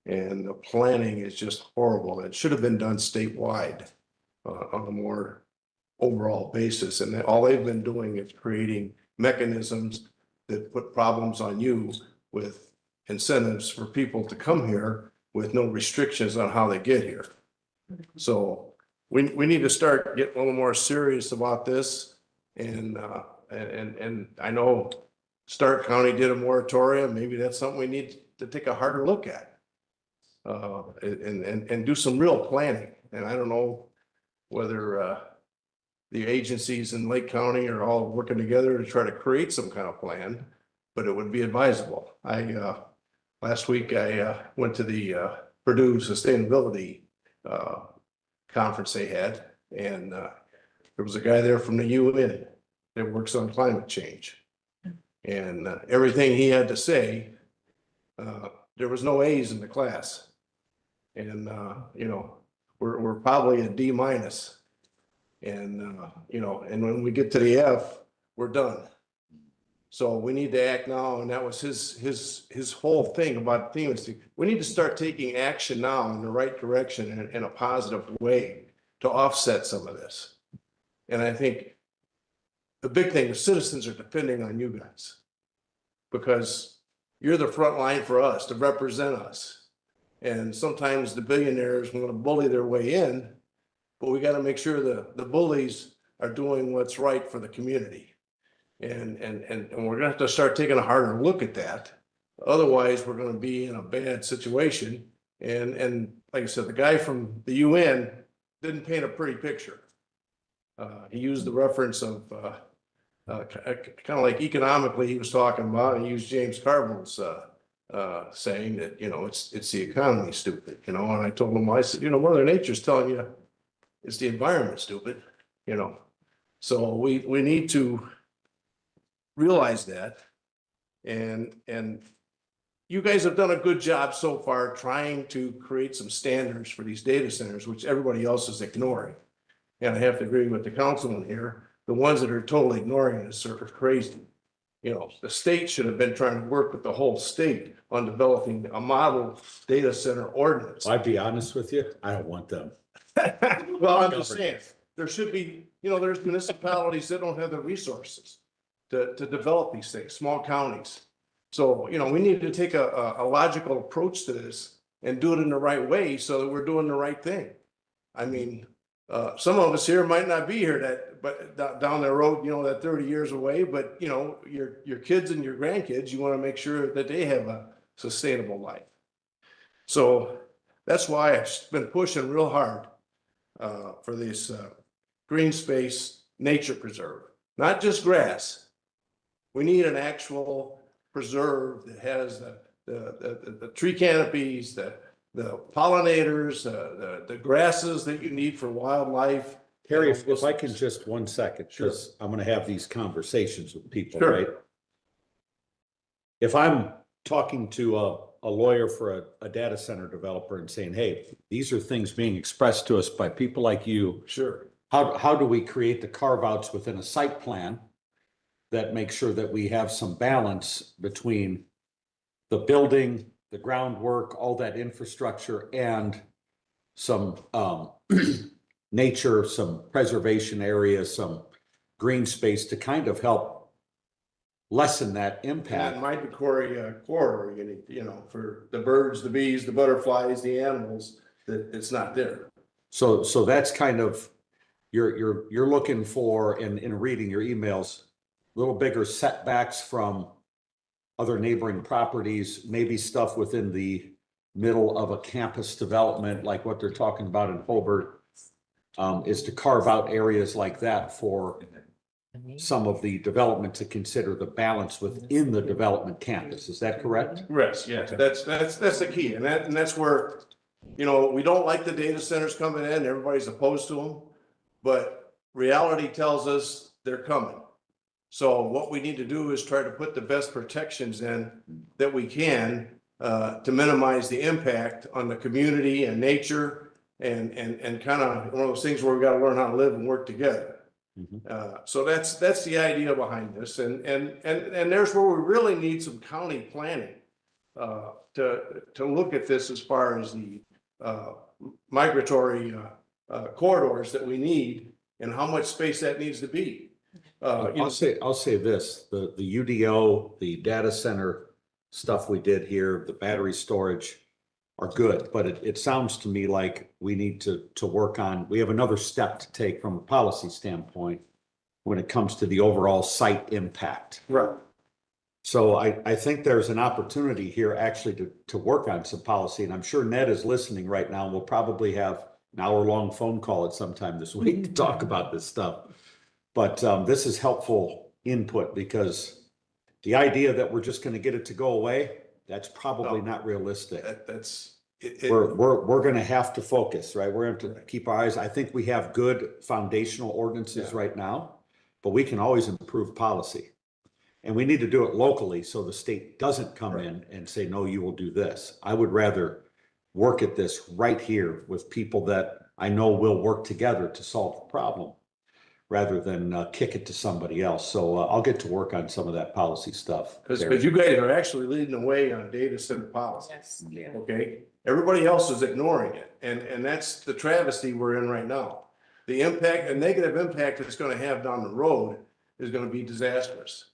P: And the planning is just horrible. It should have been done statewide on a more overall basis. And all they've been doing is creating mechanisms that put problems on you with incentives for people to come here with no restrictions on how they get here. So we need to start getting a little more serious about this. And I know Stark County did a moratorium. Maybe that's something we need to take a harder look at. And do some real planning. And I don't know whether the agencies in Lake County are all working together to try to create some kind of plan, but it would be advisable. Last week I went to the Purdue Sustainability conference they had, and there was a guy there from the UN that works on climate change. And everything he had to say, there was no A's in the class. And, you know, we're probably a D minus. And, you know, and when we get to the F, we're done. So we need to act now. And that was his whole thing about the theme. We need to start taking action now in the right direction in a positive way to offset some of this. And I think the big thing, the citizens are depending on you guys because you're the front line for us to represent us. And sometimes the billionaires want to bully their way in, but we got to make sure the bullies are doing what's right for the community. And we're gonna have to start taking a harder look at that. Otherwise, we're gonna be in a bad situation. And like I said, the guy from the UN didn't paint a pretty picture. He used the reference of kind of like economically he was talking about, and he used James Carville's saying that, you know, it's the economy, stupid, you know. And I told him, I said, you know, Mother Nature's telling you it's the environment, stupid, you know. So we need to realize that. And you guys have done a good job so far trying to create some standards for these data centers, which everybody else is ignoring. And I have to agree with the councilman here. The ones that are totally ignoring this are crazy. You know, the state should have been trying to work with the whole state on developing a model data center ordinance.
F: I'd be honest with you, I don't want them.
P: Well, I'm just saying, there should be, you know, there's municipalities that don't have the resources to develop these things, small counties. So, you know, we need to take a logical approach to this and do it in the right way so that we're doing the right thing. I mean, some of us here might not be here but down the road, you know, that 30 years away, but you know, your kids and your grandkids, you want to make sure that they have a sustainable life. So that's why I've been pushing real hard for this green space nature preserve, not just grass. We need an actual preserve that has the tree canopies, the pollinators, the grasses that you need for wildlife.
F: Harry, if I can just 1 second, because I'm gonna have these conversations with people,
P: Sure.
F: right? If I'm talking to a lawyer for a data center developer and saying, hey, these are things being expressed to us by people like you.
P: Sure.
F: How do we create the carve outs within a site plan that makes sure that we have some balance between the building, the groundwork, all that infrastructure, and some nature, some preservation areas, some green space to kind of help lessen that impact.
P: And that migratory corridor, you know, for the birds, the bees, the butterflies, the animals, that it's not there.
F: So that's kind of, you're looking for, in reading your emails, a little bigger setbacks from other neighboring properties, maybe stuff within the middle of a campus development, like what they're talking about in Hobart, is to carve out areas like that for some of the development to consider the balance within the development campus. Is that correct?
P: Yes, yes, that's the key. And that's where, you know, we don't like the data centers coming in, everybody's opposed to them, but reality tells us they're coming. So what we need to do is try to put the best protections in that we can to minimize the impact on the community and nature and kind of one of those things where we got to learn how to live and work together. So that's the idea behind this, and there's where we really need some county planning to look at this as far as the migratory corridors that we need and how much space that needs to be.
F: I'll say this, the UDO, the data center stuff we did here, the battery storage are good, but it sounds to me like we need to work on, we have another step to take from a policy standpoint when it comes to the overall site impact.
P: Right.
F: So I think there's an opportunity here actually to work on some policy, and I'm sure Ned is listening right now, and we'll probably have an hour-long phone call at some time this week to talk about this stuff. But this is helpful input, because the idea that we're just going to get it to go away, that's probably not realistic. We're going to have to focus, right? We're going to keep our eyes. I think we have good foundational ordinances right now, but we can always improve policy. And we need to do it locally so the state doesn't come in and say, no, you will do this. I would rather work at this right here with people that I know will work together to solve the problem, rather than kick it to somebody else. So I'll get to work on some of that policy stuff.
P: Because you guys are actually leading the way on data center policy.
G: Yes, yeah.
P: Okay, everybody else is ignoring it, and that's the travesty we're in right now. The impact, the negative impact it's going to have down the road is going to be disastrous.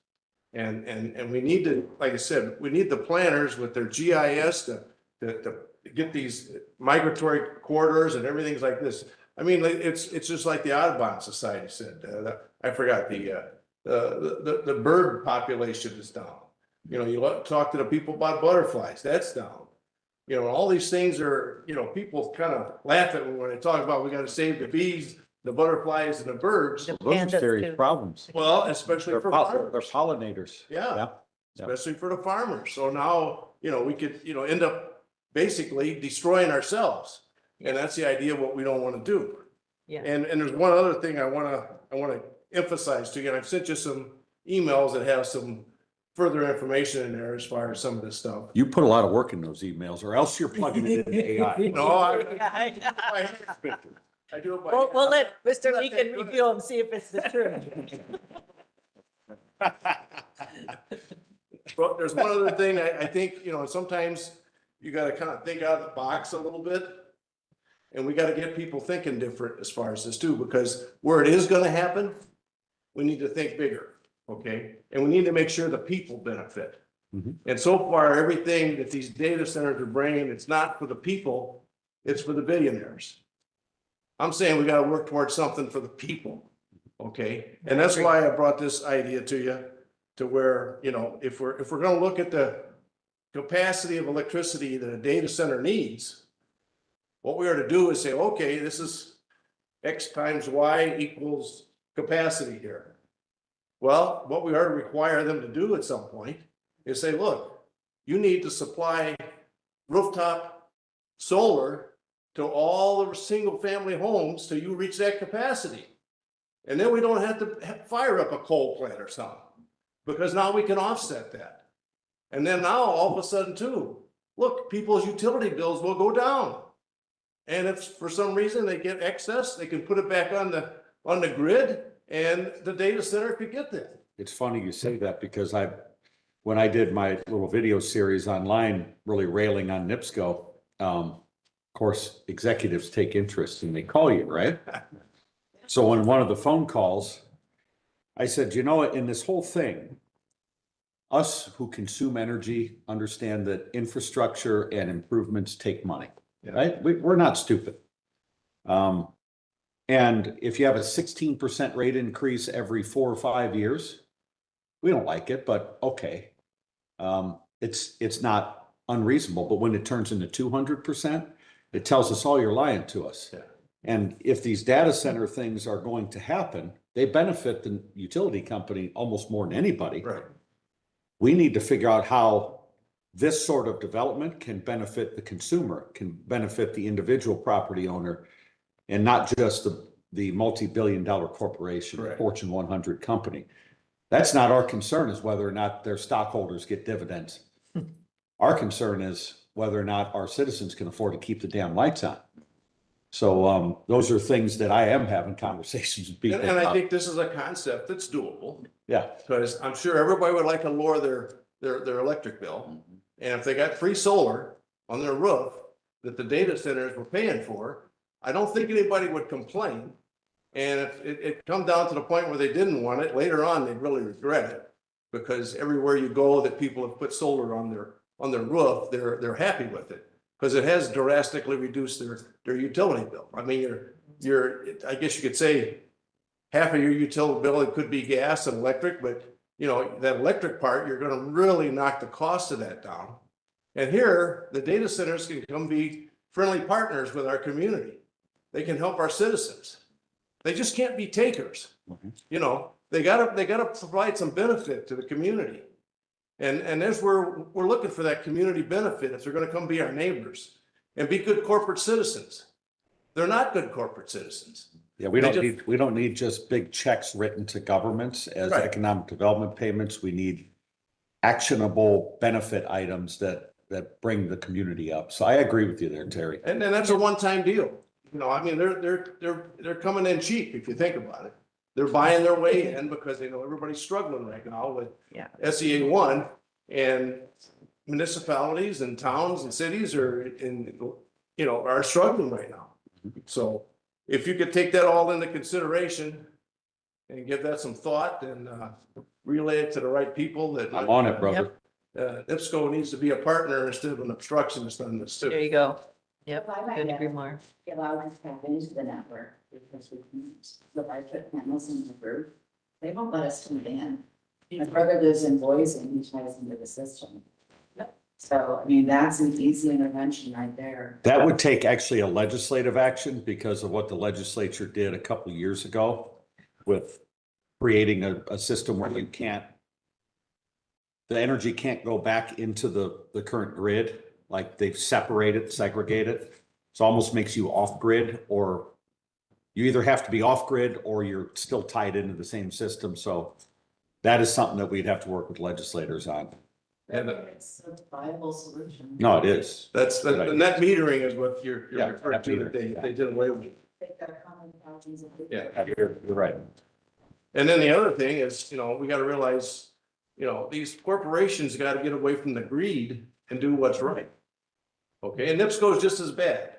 P: And we need to, like I said, we need the planners with their GIS to get these migratory corridors and everything's like this. I mean, it's just like the Audubon Society said. I forgot the bird population is down. You know, you talk to the people about butterflies, that's down. You know, all these things are, you know, people kind of laugh at me when I talk about we got to save the bees, the butterflies, and the birds.
F: Those are serious problems.
P: Well, especially for farmers.
F: They're pollinators.
P: Yeah, especially for the farmers. So now, you know, we could, you know, end up basically destroying ourselves. And that's the idea of what we don't want to do.
B: Yeah.
P: And there's one other thing I want to emphasize to you, and I've sent you some emails that have some further information in there as far as some of this stuff.
F: You put a lot of work in those emails, or else you're plugging it into AI.
P: No, I do it by.
B: We'll let Mr. Lee can review and see if it's the truth.
P: But there's one other thing I think, you know, sometimes you got to kind of think out of the box a little bit. And we got to get people thinking different as far as this too, because where it is going to happen, we need to think bigger, okay? And we need to make sure the people benefit. And so far, everything that these data centers are bringing, it's not for the people, it's for the billionaires. I'm saying we got to work towards something for the people, okay? And that's why I brought this idea to you, to where, you know, if we're going to look at the capacity of electricity that a data center needs, what we are to do is say, okay, this is X times Y equals capacity here. Well, what we are to require them to do at some point is say, look, you need to supply rooftop solar to all the single family homes till you reach that capacity. And then we don't have to fire up a coal plant or something, because now we can offset that. And then now all of a sudden too, look, people's utility bills will go down. And if for some reason they get excess, they can put it back on the grid, and the data center could get that.
F: It's funny you say that, because when I did my little video series online, really railing on NIPSCO, of course, executives take interest and they call you, right? So on one of the phone calls, I said, you know, in this whole thing, us who consume energy understand that infrastructure and improvements take money. Right? We're not stupid. And if you have a 16% rate increase every 4 or 5 years, we don't like it, but okay. It's not unreasonable, but when it turns into 200%, it tells us all you're lying to us.
P: Yeah.
F: And if these data center things are going to happen, they benefit the utility company almost more than anybody.
P: Right.
F: We need to figure out how this sort of development can benefit the consumer, can benefit the individual property owner, and not just the multi-billion-dollar corporation,
P: Correct.
F: Fortune 100 company. That's not our concern, is whether or not their stockholders get dividends. Our concern is whether or not our citizens can afford to keep the damn lights on. So those are things that I am having conversations with people
P: And I
F: about.
P: think this is a concept that's doable,
F: Yeah,
P: because I'm sure everybody would like to lower their electric bill. And if they got free solar on their roof that the data centers were paying for, I don't think anybody would complain. And if it come down to the point where they didn't want it, later on, they'd really regret it. Because everywhere you go that people have put solar on their roof, they're happy with it. Because it has drastically reduced their utility bill. I mean, I guess you could say half of your utility bill, it could be gas and electric, but you know, that electric part, you're gonna really knock the cost of that down. And here, the data centers can come be friendly partners with our community. They can help our citizens. They just can't be takers. You know, they gotta provide some benefit to the community. And that's where we're looking for that community benefit if they're gonna come be our neighbors and be good corporate citizens. They're not good corporate citizens.
F: yeah, we don't need just big checks written to governments as
P: Right.
F: economic development payments. We need actionable benefit items that bring the community up. So I agree with you there, Terry.
P: And then that's a one-time deal. You know, I mean, they're coming in cheap if you think about it. They're buying their way in because they know everybody's struggling right now with SEA 1, and municipalities and towns and cities are struggling right now. So if you could take that all into consideration and give that some thought and relay it to the right people that.
F: I'm on it, brother.
P: IPSCO needs to be a partner instead of an obstructionist on this too.
B: There you go. Yep, couldn't agree more.
N: Allow us to tap into the network because we can use the electric panels in the roof. They won't let us come in. My brother lives in Boise and he ties into the system. So, I mean, that's an easy intervention right there.
F: That would take actually a legislative action because of what the legislature did a couple of years ago with creating a system where the energy can't go back into the current grid. Like they've separated, segregated. So almost makes you off grid, or you either have to be off grid or you're still tied into the same system. So that is something that we'd have to work with legislators on.
P: And
N: It's a viable solution.
F: No, it is.
P: that's the net metering is what you're
F: Yeah,
P: referring to, that they did away with. Yeah.
F: You're right.
P: And then the other thing is, you know, we gotta realize, you know, these corporations gotta get away from the greed and do what's right. Okay, and NIPSCO is just as bad.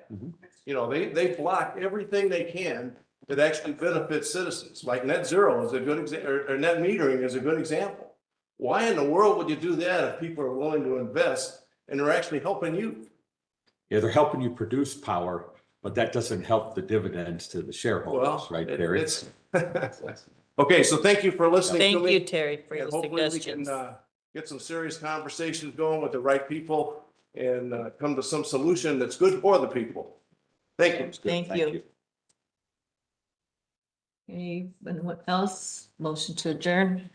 P: You know, they block everything they can that actually benefits citizens, like net zero is a good example, or net metering is a good example. Why in the world would you do that if people are willing to invest and they're actually helping you?
F: Yeah, they're helping you produce power, but that doesn't help the dividends to the shareholders, right, Terry?
P: Okay, so thank you for listening to
B: Thank
P: me.
B: you, Terry, for your
P: And hopefully we
B: suggestions.
P: can get some serious conversations going with the right people and come to some solution that's good for the people. Thank you.
B: Thank you. Anyone else? Motion to adjourn?